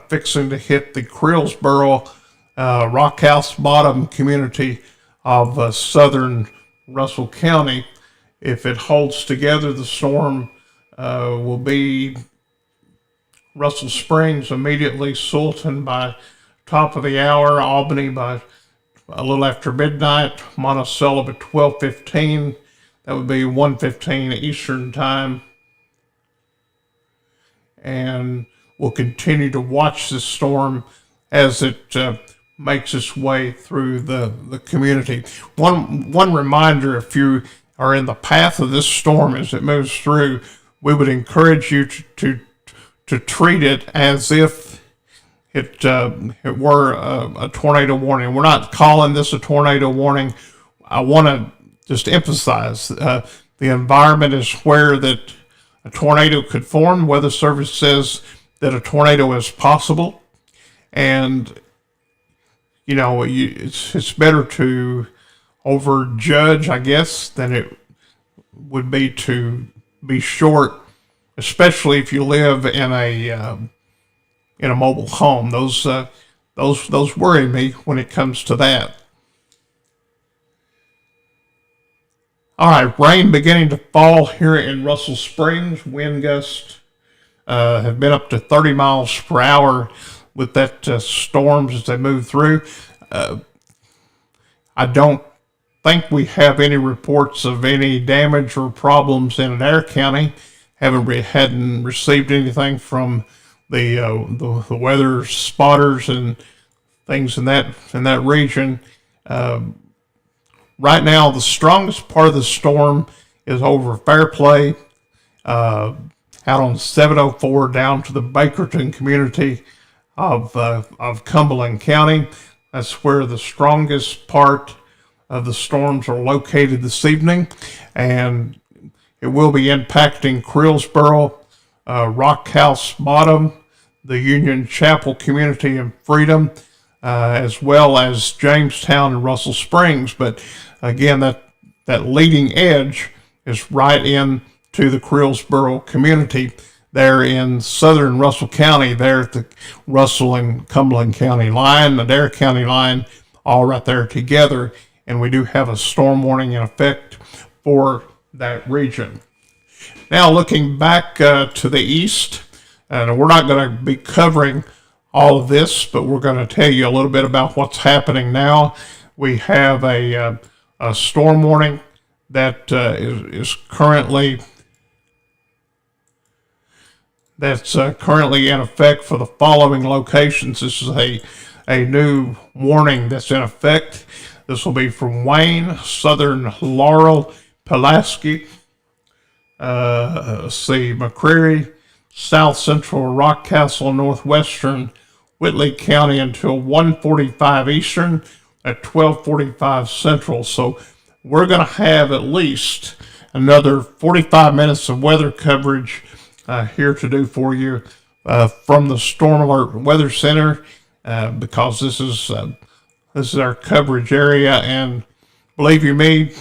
fixing to hit the Creelsboro, Rockhouse Bottom community of southern Russell County. If it holds together, the storm will be Russell Springs immediately, Sultan by top of the hour, Albany by a little after midnight, Monticello by 12:15. That would be 1:15 Eastern time. And we'll continue to watch this storm as it makes its way through the community. One reminder, if you are in the path of this storm as it moves through, we would encourage you to treat it as if it were a tornado warning. We're not calling this a tornado warning. I want to just emphasize the environment is where that a tornado could form. Weather Service says that a tornado is possible, and it's better to overjudge, I guess, than it would be to be short, especially if you live in a mobile home. Those worry me when it comes to that. All right, rain beginning to fall here in Russell Springs. Wind gusts have been up to 30 miles per hour with that storms as they move through. I don't think we have any reports of any damage or problems in Adair County. Hadn't received anything from the weather spotters and things in that region. Right now, the strongest part of the storm is over Fairplay, out on 704 down to the Bakerton community of Cumberland County. That's where the strongest part of the storms are located this evening, and it will be impacting Creelsboro, Rockhouse Bottom, the Union Chapel community in Freedom, as well as Jamestown and Russell Springs. But again, that leading edge is right into the Creelsboro community there in southern Russell County, there at the Russell and Cumberland County line, the Adair County line, all right there together. And we do have a storm warning in effect for that region. Now, looking back to the east, and we're not going to be covering all of this, but we're going to tell you a little bit about what's happening now. We have a storm warning that is currently in effect for the following locations. This is a new warning that's in effect. This will be from Wayne, southern Laurel, Pulaski, McCreary, south central Rockcastle, northwestern Whitley County until 1:45 Eastern at 12:45 Central. So we're going to have at least another 45 minutes of weather coverage here to do for you from the Storm Alert Weather Center, because this is our coverage area. And believe you me,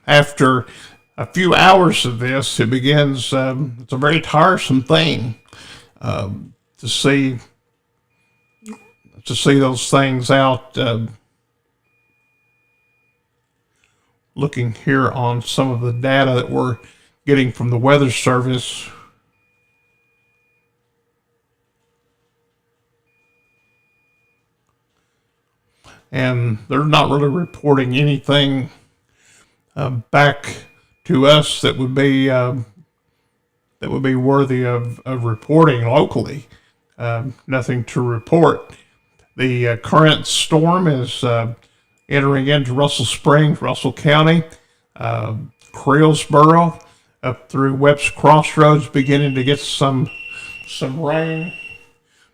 after a few hours of this, it begins. It's a very tiresome thing to see those things out. Looking here on some of the data that we're getting from the Weather Service. And they're not really reporting anything back to us that would be worthy of reporting locally. Nothing to report. The current storm is entering into Russell Springs, Russell County, Creelsboro, up through Webb's Crossroads, beginning to get some rain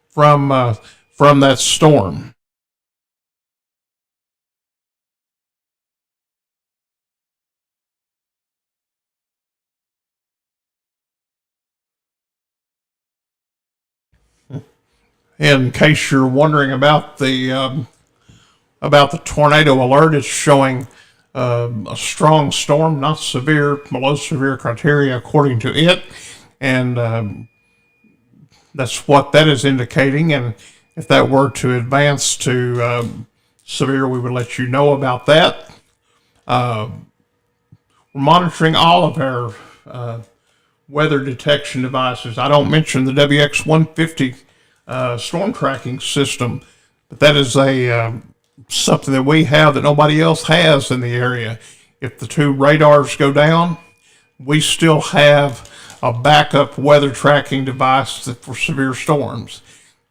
from that storm. In case you're wondering about the tornado alert, it's showing a strong storm, not severe, below severe criteria according to it, and that's what that is indicating. And if that were to advance to severe, we would let you know about that. We're monitoring all of our weather detection devices. I don't mention the WX150 storm tracking system, but that is a something that we have that nobody else has in the area. If the two radars go down, we still have a backup weather tracking device for severe storms.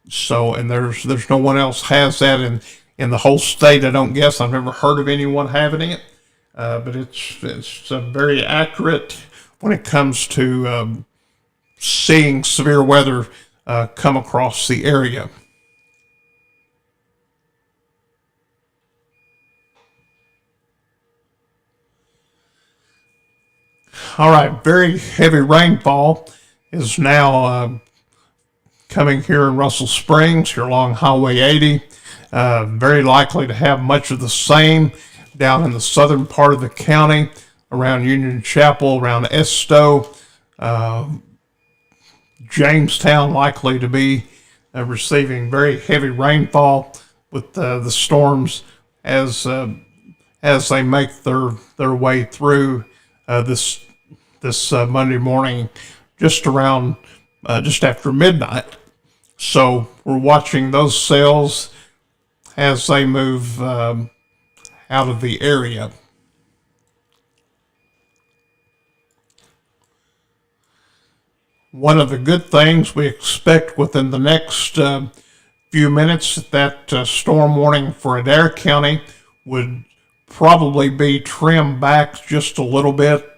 So, and there's no one else has that in the whole state. I don't guess. I've never heard of anyone having it, but it's very accurate when it comes to seeing severe weather come across the area. All right, very heavy rainfall is now coming here in Russell Springs, here along Highway 80. Very likely to have much of the same down in the southern part of the county, around Union Chapel, around Esto. Jamestown likely to be receiving very heavy rainfall with the storms as they make their way through this Monday morning, just after midnight. So we're watching those cells as they move out of the area. One of the good things we expect within the next few minutes, that storm warning for Adair County would probably be trimmed back just a little bit.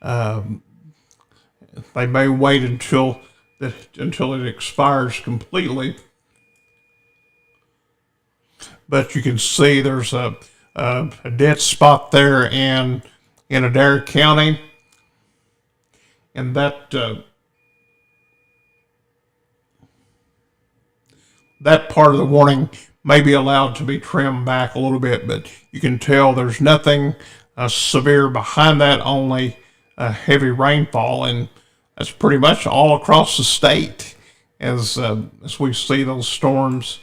They may wait until it expires completely. But you can see there's a dead spot there in Adair County, and that part of the warning may be allowed to be trimmed back a little bit, but you can tell there's nothing severe behind that, only heavy rainfall, and that's pretty much all across the state as we see those storms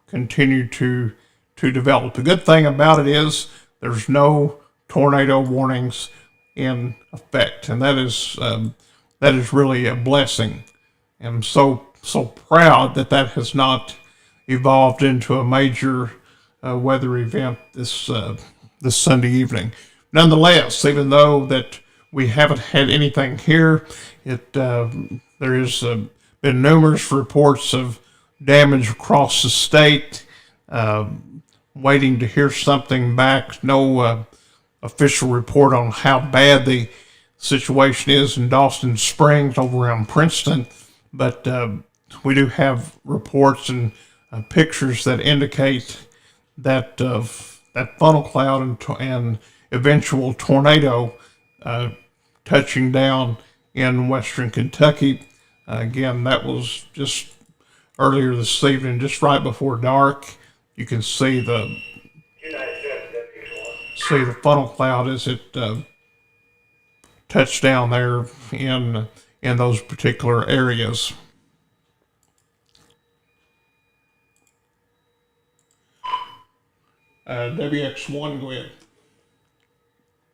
continue to develop. The good thing about it is there's no tornado warnings in effect, and that is really a blessing. And I'm so proud that has not evolved into a major weather event this Sunday evening. Nonetheless, even though that we haven't had anything here, there has been numerous reports of damage across the state. Waiting to hear something back. No official report on how bad the situation is in Dawson Springs over around Princeton, but we do have reports and pictures that indicate that that funnel cloud and eventual tornado touching down in western Kentucky. Again, that was just earlier this evening, just right before dark. You can see the funnel cloud as it touched down there in those particular areas. WX1, go ahead.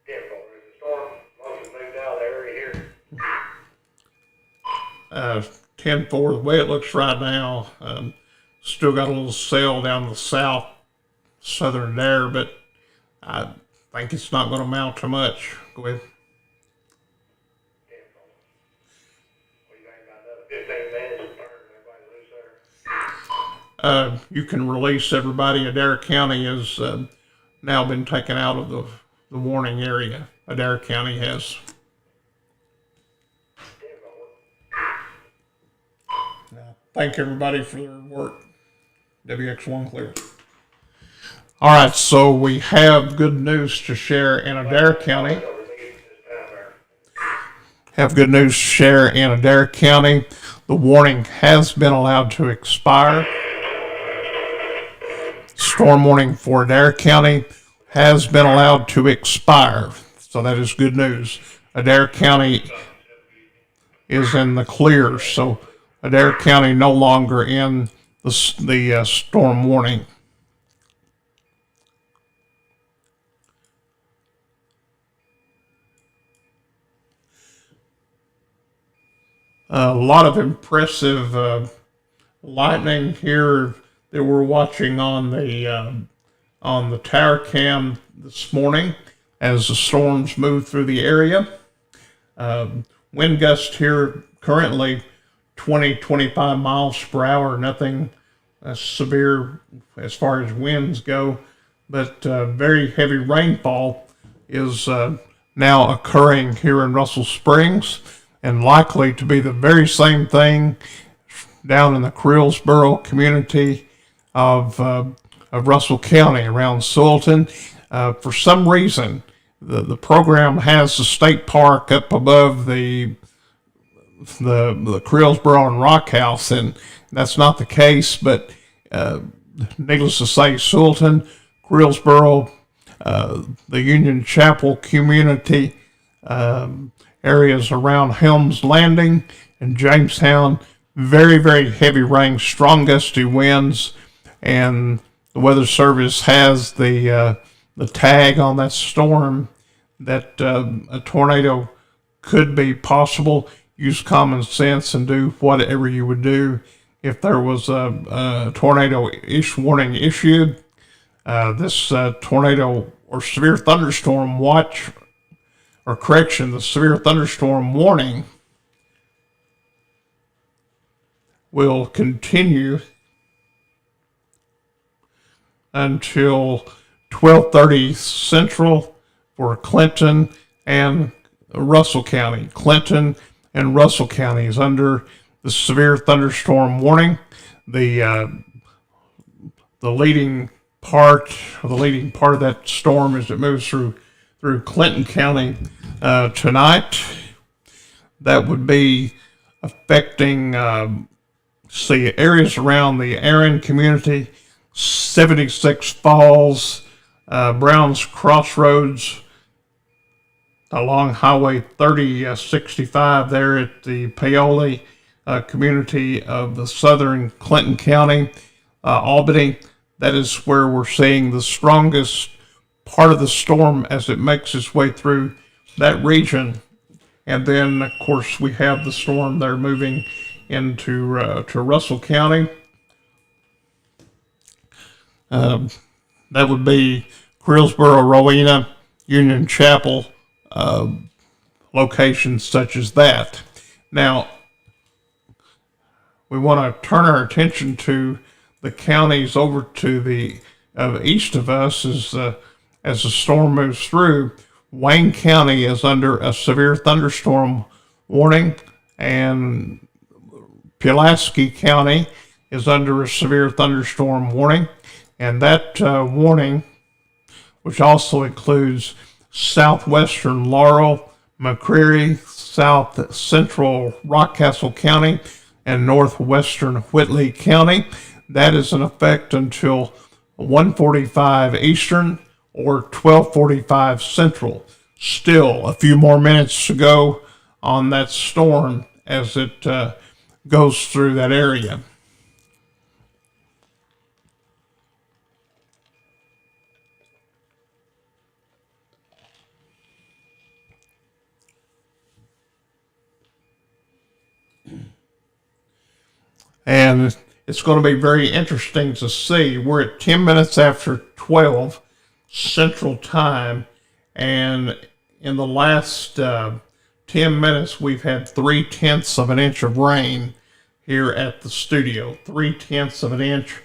Yeah, there's a storm. Most of moved out of the area here. 10-4, the way it looks right now, still got a little cell down the southern there, but I think it's not going to amount to much. Go ahead. What do you think about another 15 minutes and turn everybody loose you can release everybody. Adair County has now been taken out of the warning area. Adair County has. Thank everybody for their work. WX1 clear. All right, so we have good news to share in Adair County. Have good news to share in Adair County. The warning has been allowed to expire. Storm warning for Adair County has been allowed to expire. So that is good news. Adair County is in the clear. So Adair County no longer in the storm warning. A lot of impressive lightning here that we're watching on the tower cam this morning as the storms move through the area. Wind gust here currently 20-25 miles per hour. Nothing severe as far as winds go, but very heavy rainfall is now occurring here in Russell Springs, and likely to be the very same thing down in the Creelsboro community of Russell County around Sultan. For some reason, the program has the state park up above the Creelsboro and Rock House, and that's not the case. But needless to say, Sultan, Creelsboro, the Union Chapel community, areas around Helms Landing and Jamestown, very, very heavy rain, strong gusty winds, and the Weather Service has the tag on that storm that a tornado could be possible. Use common sense and do whatever you would do if there was a tornado warning issued. This tornado or severe thunderstorm watch, or correction, the severe thunderstorm warning will continue until 12:30 Central for Clinton and Russell County. Clinton and Russell County is under the severe thunderstorm warning. The leading part of that storm as it moves through Clinton County tonight. That would be affecting areas around the Aaron community, 76 Falls, Browns Crossroads, along Highway 3065 there at the Paoli community of the southern Clinton County, Albany. That is where we're seeing the strongest part of the storm as it makes its way through that region. And then, of course, we have the storm there moving into to Russell County. That would be Creelsboro, Rowena, Union Chapel, locations such as that. Now, we want to turn our attention to the counties over to the east of us as the storm moves through. Wayne County is under a severe thunderstorm warning, and Pulaski County is under a severe thunderstorm warning. And that warning, which also includes southwestern Laurel, McCreary, south central Rockcastle County, and northwestern Whitley County, that is in effect until 1:45 Eastern or 12:45 Central. Still a few more minutes to go on that storm as it goes through that area. And it's going to be very interesting to see. We're at 10 minutes after 12 Central Time, and in the last 10 minutes, we've had 3/10 of an inch of rain here at the studio. 3/10 of an inch.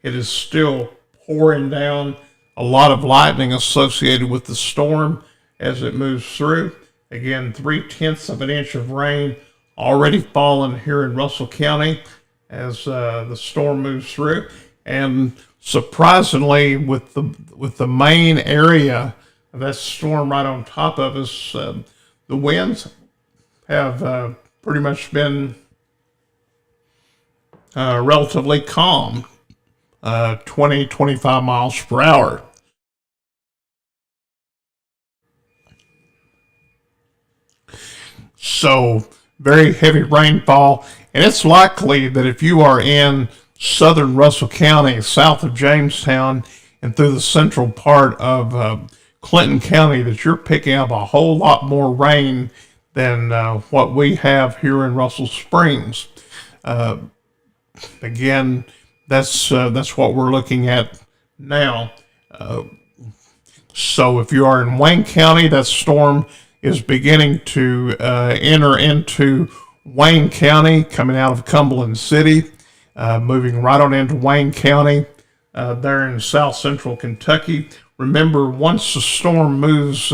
It is still pouring down. A lot of lightning associated with the storm as it moves through. Again, 3/10 of an inch of rain already fallen here in Russell County as the storm moves through. And surprisingly, with the main area of that storm right on top of us, the winds have pretty much been relatively calm, 20, 25 miles per hour. So very heavy rainfall, and it's likely that if you are in southern Russell County, south of Jamestown, and through the central part of Clinton County, that you're picking up a whole lot more rain than what we have here in Russell Springs. Again, that's what we're looking at now. So if you are in Wayne County, that storm is beginning to enter into Wayne County, coming out of Cumberland City, moving right on into Wayne County, there in south central Kentucky. Remember, once the storm moves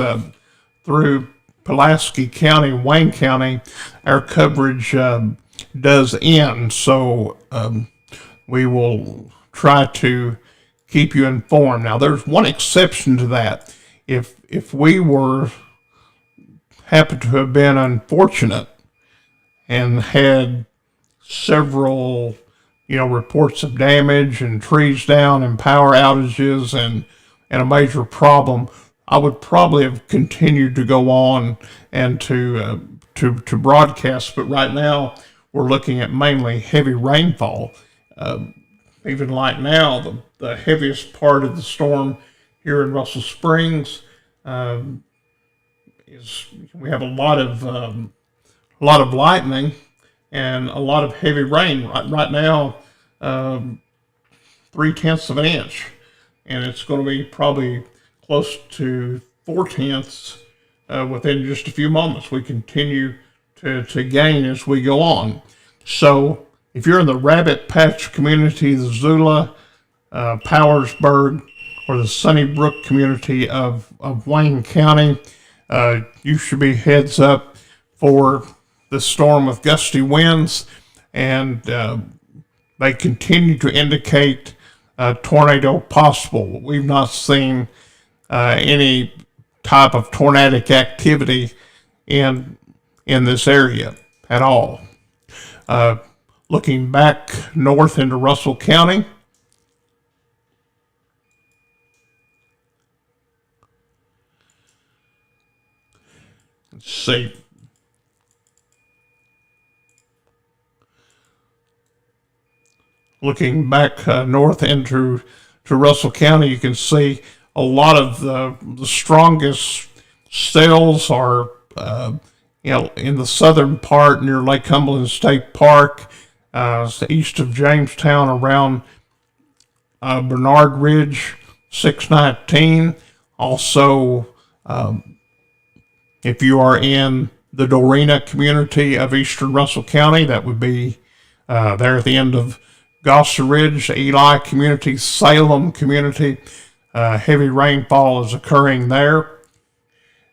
through Pulaski County, Wayne County, our coverage does end. So we will try to keep you informed. Now, there's one exception to that. If we happened to have been unfortunate and had several, reports of damage and trees down and power outages and a major problem, I would probably have continued to go on and to broadcast. But right now, we're looking at mainly heavy rainfall. Even like now, the heaviest part of the storm here in Russell Springs is we have a lot of lightning and a lot of heavy rain. Right now, 3/10 of an inch, and it's going to be probably close to 4/10 within just a few moments. We continue to gain as we go on. So if you're in the Rabbit Patch community, the Zula, Powersburg, or the Sunnybrook community of Wayne County, you should be heads up for the storm with gusty winds, and they continue to indicate tornado possible. We've not seen any type of tornadic activity in this area at all. Looking back north into Russell County, let's see. Looking back north into Russell County, you can see a lot of the strongest cells are in the southern part near Lake Cumberland State Park, east of Jamestown, around Bernard Ridge, 619. Also, if you are in the Dorena community of eastern Russell County, that would be there at the end of Gosser Ridge, Ely community, Salem community. Heavy rainfall is occurring there,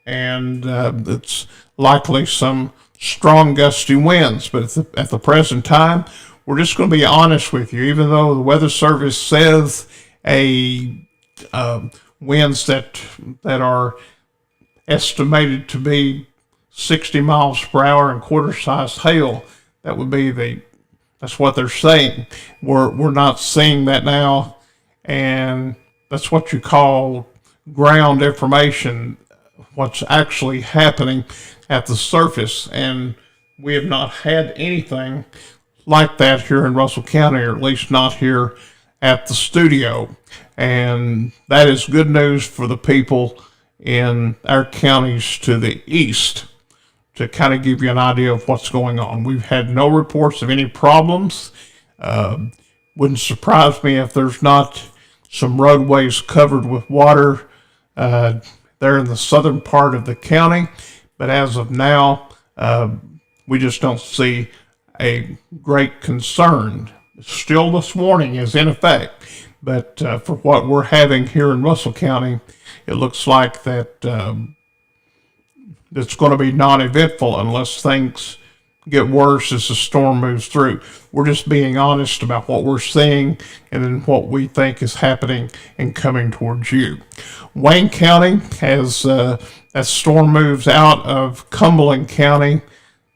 and it's likely some strong gusty winds. But at the present time, we're just going to be honest with you. Even though the Weather Service says winds that are estimated to be 60 miles per hour and quarter-sized hail, that would be that's what they're saying. We're not seeing that now, and that's what you call ground information, what's actually happening at the surface. And we have not had anything like that here in Russell County, or at least not here at the studio. And that is good news for the people in our counties to the east, to kind of give you an idea of what's going on. We've had no reports of any problems. Wouldn't surprise me if there's not some roadways covered with water there in the southern part of the county. But as of now, we just don't see a great concern. Still this warning is in effect. But for what we're having here in Russell County, it looks like that it's going to be non-eventful unless things get worse as the storm moves through. We're just being honest about what we're seeing and then what we think is happening and coming towards you. Wayne County has, as storm moves out of Cumberland County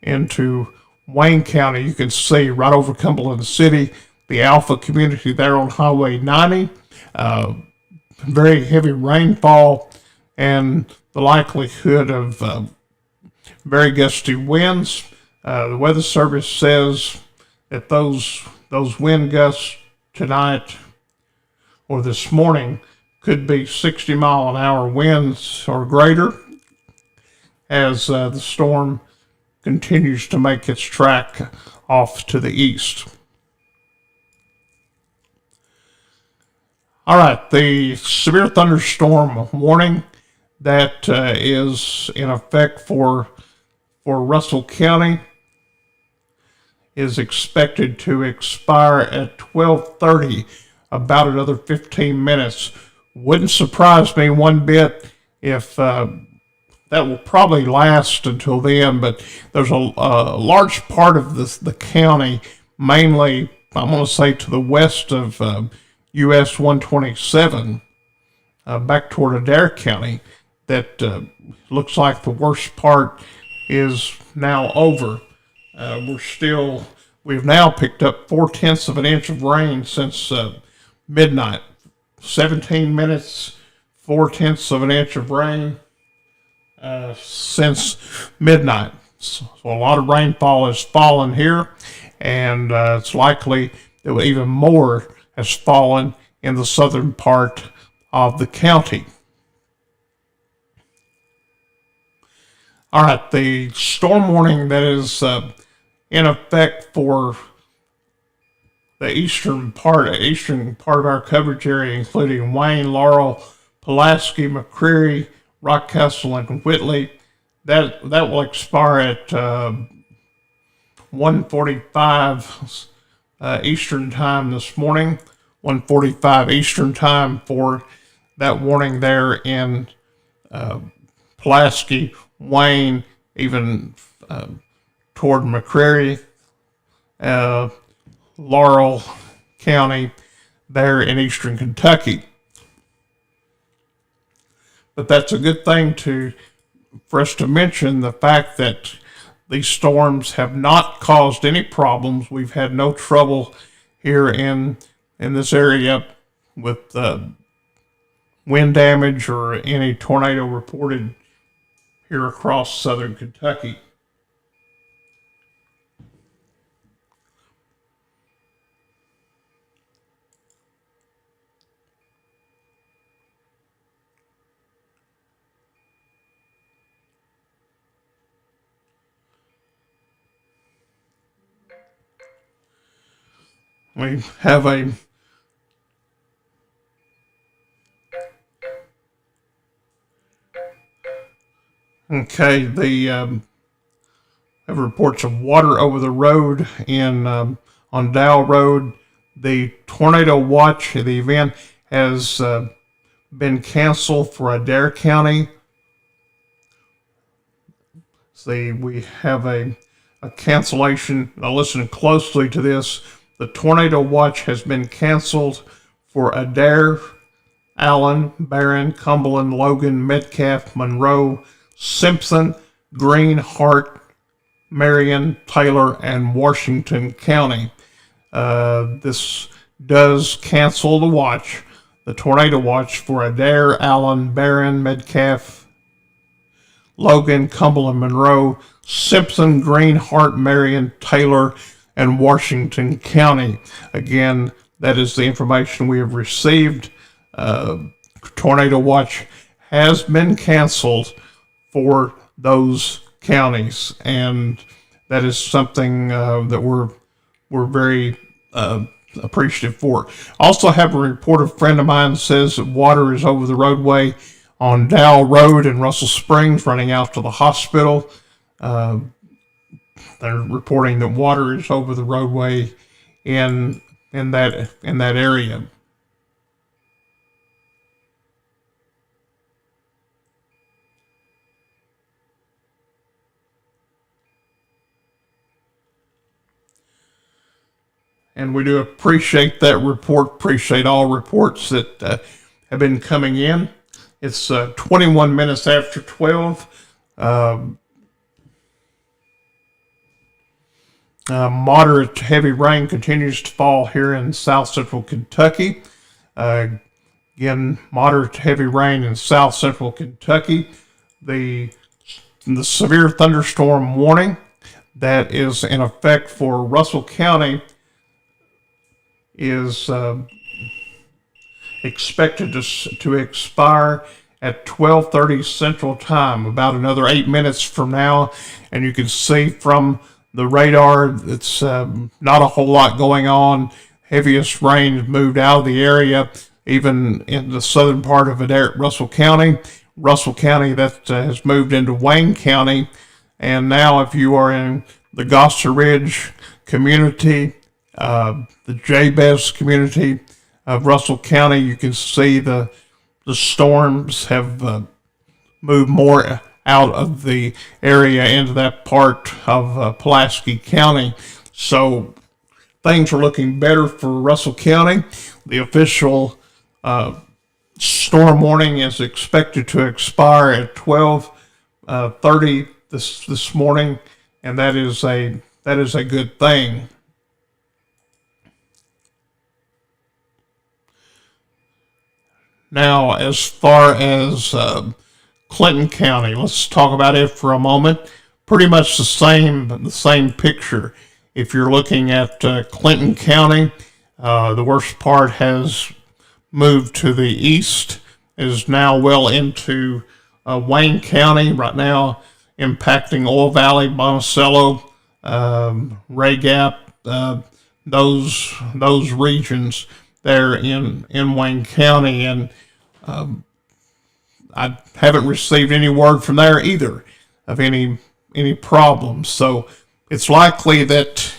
into Wayne County, you can see right over Cumberland City, the Alpha community there on Highway 90. Very heavy rainfall and the likelihood of very gusty winds. The Weather Service says that those wind gusts tonight or this morning could be 60-mile-an-hour winds or greater as the storm continues to make its track off to the east. All right, the severe thunderstorm warning that is in effect for Russell County is expected to expire at 12:30, about another 15 minutes. Wouldn't surprise me one bit if that will probably last until then, but there's a large part of the county, mainly, I'm going to say to the west of US 127, back toward Adair County, that looks like the worst part is now over. We've now picked up 4/10 of an inch of rain since midnight. 17 minutes, 4/10 of an inch of rain since midnight. So a lot of rainfall has fallen here, and it's likely that even more has fallen in the southern part of the county. All right, the storm warning that is in effect for the eastern part of our coverage area, including Wayne, Laurel, Pulaski, McCreary, Rockcastle, and Whitley, that will expire at 1:45 Eastern time this morning. 1:45 Eastern time for that warning there in Pulaski, Wayne, even toward McCreary, Laurel County, there in eastern Kentucky. But that's a good thing for us to mention, the fact that these storms have not caused any problems. We've had no trouble here in this area with wind damage or any tornado reported here across southern Kentucky. We have have reports of water over the road on Dow Road. The tornado watch, the event has been canceled for Adair County. We have a cancellation. Now listen closely to this. The tornado watch has been canceled for Adair, Allen, Barron, Cumberland, Logan, Metcalf, Monroe, Simpson, Greene, Hart, Marion, Taylor, and Washington County. This does cancel the tornado watch for Adair, Allen, Barron, Metcalf, Logan, Cumberland, Monroe, Simpson, Greene, Hart, Marion, Taylor, and Washington County. Again, that is the information we have received. Tornado watch has been canceled for those counties, and that is something that we're very appreciative for. Also have a report. A friend of mine says that water is over the roadway on Dow Road in Russell Springs, running out to the hospital. They're reporting that water is over the roadway in that area. And we do appreciate that report, appreciate all reports that have been coming in. It's 21 minutes after 12. Moderate to heavy rain continues to fall here in south central Kentucky. Again, moderate to heavy rain in south central Kentucky. The severe thunderstorm warning that is in effect for Russell County is expected to expire at 12:30 Central Time, about another 8 minutes from now. And you can see from the radar, it's not a whole lot going on. Heaviest rain moved out of the area, even in the southern part of Russell County. Russell County, that has moved into Wayne County. And now if you are in the Gosser Ridge community, the Jabez community of Russell County, you can see the storms have moved more out of the area into that part of Pulaski County. So things are looking better for Russell County. The official storm warning is expected to expire at 12:30 this morning, and that is a good thing. Now, as far as Clinton County, let's talk about it for a moment. Pretty much the same picture. If you're looking at Clinton County, the worst part has moved to the east, is now well into Wayne County right now, impacting Oil Valley, Monticello, Ray Gap, those regions there in Wayne County. And I haven't received any word from there either of any problems. So it's likely that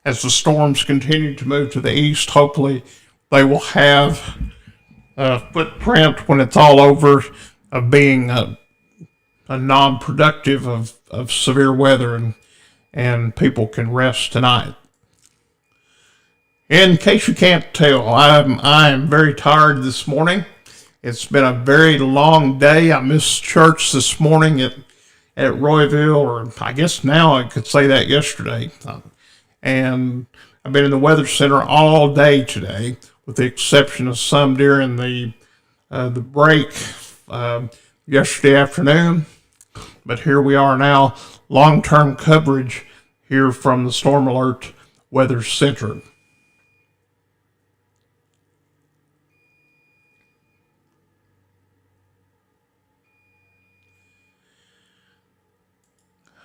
as the storms continue to move to the east, hopefully they will have a footprint when it's all over of being a non-productive of severe weather, and people can rest tonight. In case you can't tell, I am very tired this morning. It's been a very long day. I missed church this morning at Royville, or I guess now I could say that yesterday. And I've been in the weather center all day today, with the exception of some during the break yesterday afternoon. But here we are now, long-term coverage here from the Storm Alert Weather Center.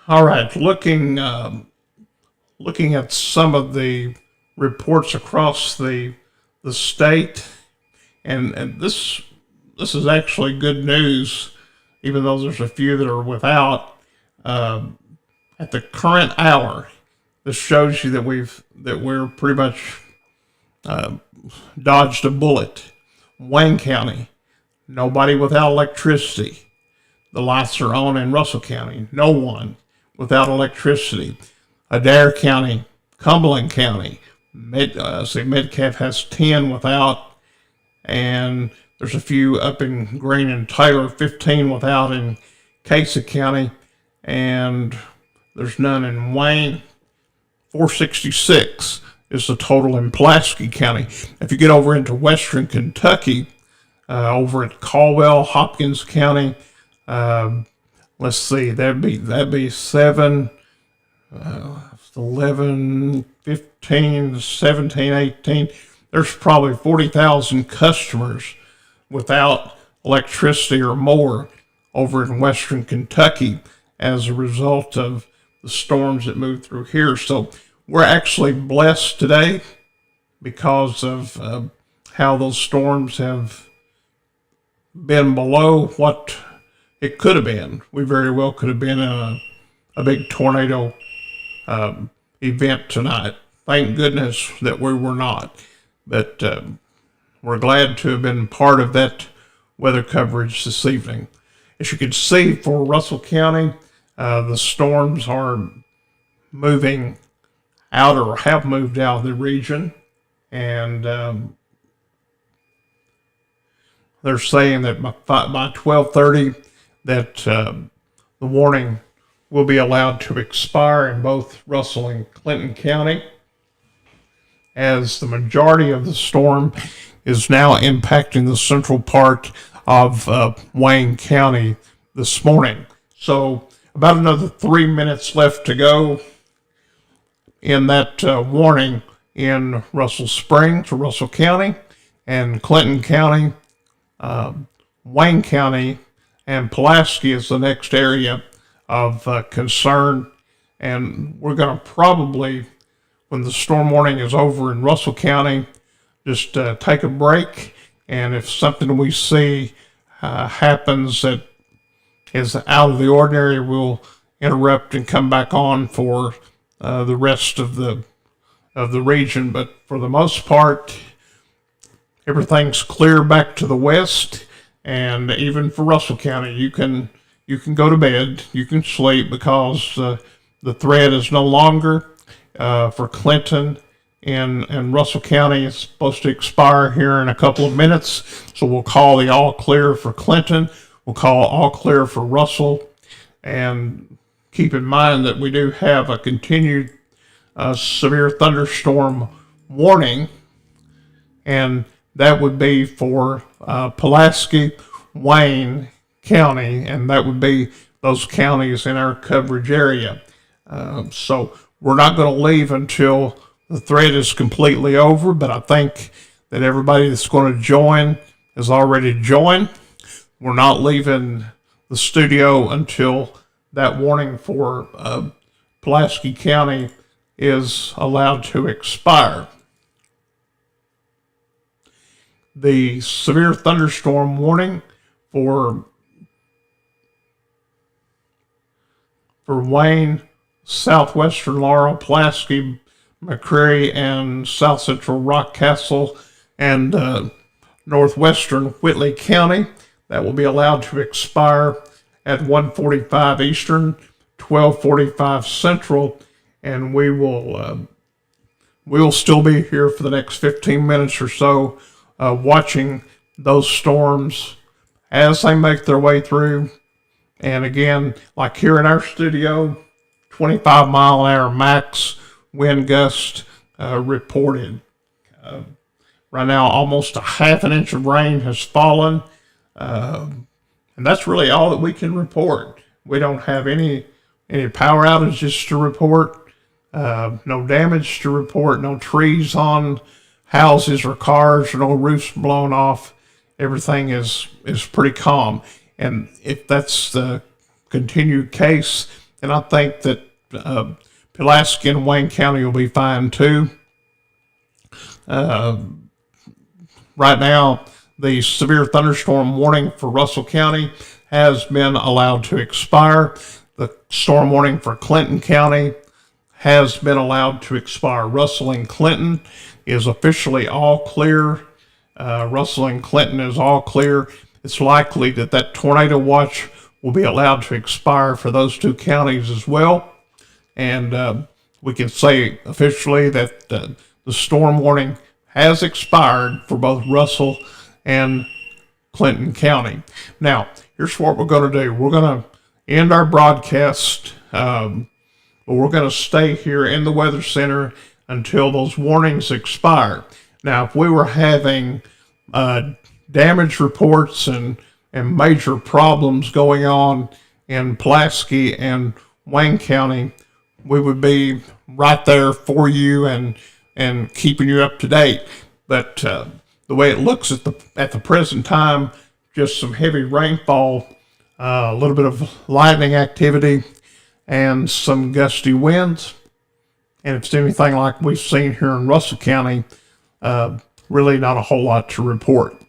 All right, looking at some of the reports across the state, and this is actually good news, even though there's a few that are without. At the current hour, this shows you that we're pretty much dodged a bullet. Wayne County, nobody without electricity. The lights are on in Russell County. No one without electricity. Adair County, Cumberland County, Metcalf has 10 without, and there's a few up in Greene and Taylor, 15 without in Casey County, and there's none in Wayne. 466 is the total in Pulaski County. If you get over into western Kentucky, over at Caldwell, Hopkins County, let's see, that'd be 7, 11, 15, 17, 18. There's probably 40,000 customers without electricity or more over in western Kentucky as a result of the storms that moved through here. So we're actually blessed today because of how those storms have been below what it could have been. We very well could have been in a big tornado event tonight. Thank goodness that we were not. But we're glad to have been part of that weather coverage this evening. As you can see, for Russell County, the storms are moving out or have moved out of the region, and they're saying that by 12:30 that the warning will be allowed to expire in both Russell and Clinton County, as the majority of the storm is now impacting the central part of Wayne County this morning. So about another 3 minutes left to go in that warning in Russell Springs, Russell County, and Clinton County. Wayne County and Pulaski is the next area of concern, and we're going to probably, when the storm warning is over in Russell County, just take a break, and if something we see happens that is out of the ordinary, we'll interrupt and come back on for the rest of the region. But for the most part, everything's clear back to the west, and even for Russell County, you can go to bed, you can sleep, because the threat is no longer for Clinton and Russell County. It's supposed to expire here in a couple of minutes, so we'll call the all clear for Clinton. We'll call all clear for Russell, and keep in mind that we do have a continued severe thunderstorm warning, and that would be for Pulaski, Wayne County, and that would be those counties in our coverage area. So we're not going to leave until the threat is completely over, but I think that everybody that's going to join has already joined. We're not leaving the studio until that warning for Pulaski County is allowed to expire. The severe thunderstorm warning for Wayne, southwestern Laurel, Pulaski, McCreary, and south central Rockcastle, and northwestern Whitley County, that will be allowed to expire at 1:45 Eastern, 12:45 Central, and we will still be here for the next 15 minutes or so, watching those storms as they make their way through. And again, like here in our studio, 25-mile-an-hour max wind gust reported. Right now, almost a half an inch of rain has fallen, and that's really all that we can report. We don't have any power outages to report, no damage to report, no trees on houses or cars, or no roofs blown off. Everything is pretty calm. And if that's the continued case, then I think that Pulaski and Wayne County will be fine too. Right now, the severe thunderstorm warning for Russell County has been allowed to expire. The storm warning for Clinton County has been allowed to expire. Russell and Clinton is officially all clear. Russell and Clinton is all clear. It's likely that tornado watch will be allowed to expire for those two counties as well. And we can say officially that the storm warning has expired for both Russell and Clinton County. Now, here's what we're going to do. We're going to end our broadcast, but we're going to stay here in the Weather Center until those warnings expire. Now, if we were having damage reports and major problems going on in Pulaski and Wayne County, we would be right there for you and keeping you up to date. But the way it looks at the present time, just some heavy rainfall, a little bit of lightning activity, and some gusty winds. And if it's anything like we've seen here in Russell County, really not a whole lot to report.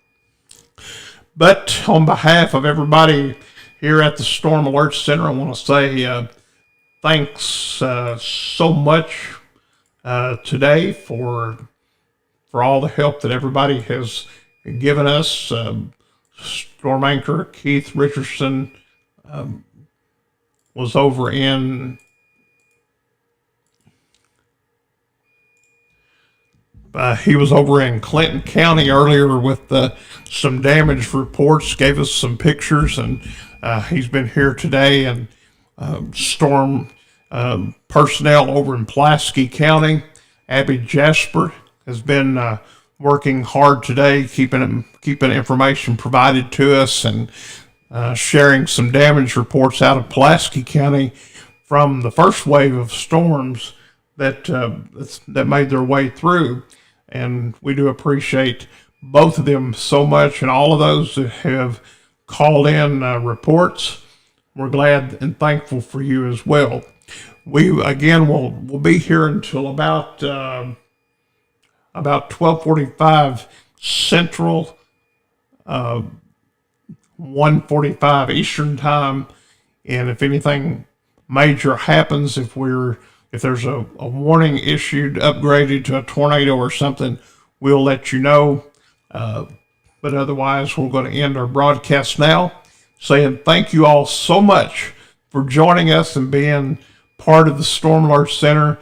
But on behalf of everybody here at the Storm Alert Center, I want to say thanks so much today for all the help that everybody has given us. Storm anchor Keith Richardson was over in He was over in Clinton County earlier with some damage reports, gave us some pictures, and he's been here today. And storm personnel over in Pulaski County, Abby Jasper, has been working hard today, keeping information provided to us, and sharing some damage reports out of Pulaski County from the first wave of storms that made their way through. And we do appreciate both of them so much, and all of those that have called in reports. We're glad and thankful for you as well. We again will be here until about 12:45 Central, 1:45 Eastern time. And if anything major happens, if there's a warning issued, upgraded to a tornado or something, we'll let you know. But otherwise, we're going to end our broadcast now, saying thank you all so much for joining us and being part of the Storm Alert Center.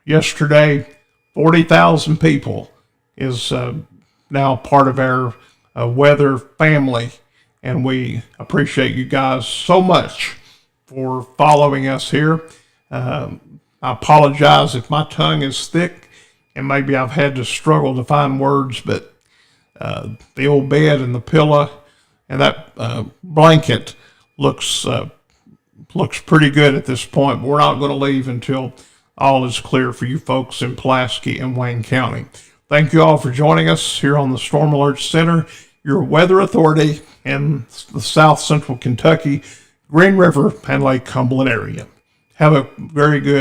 Yesterday, 40,000 people is now part of our weather family, and we appreciate you guys so much for following us here. I apologize if my tongue is thick and maybe I've had to struggle to find words, but the old bed and the pillow and that blanket looks pretty good at this point. But we're not going to leave until all is clear for you folks in Pulaski and Wayne County. Thank you all for joining us here on the Storm Alert Center, your weather authority in the South Central Kentucky, Green River, and Lake Cumberland area. Have a very good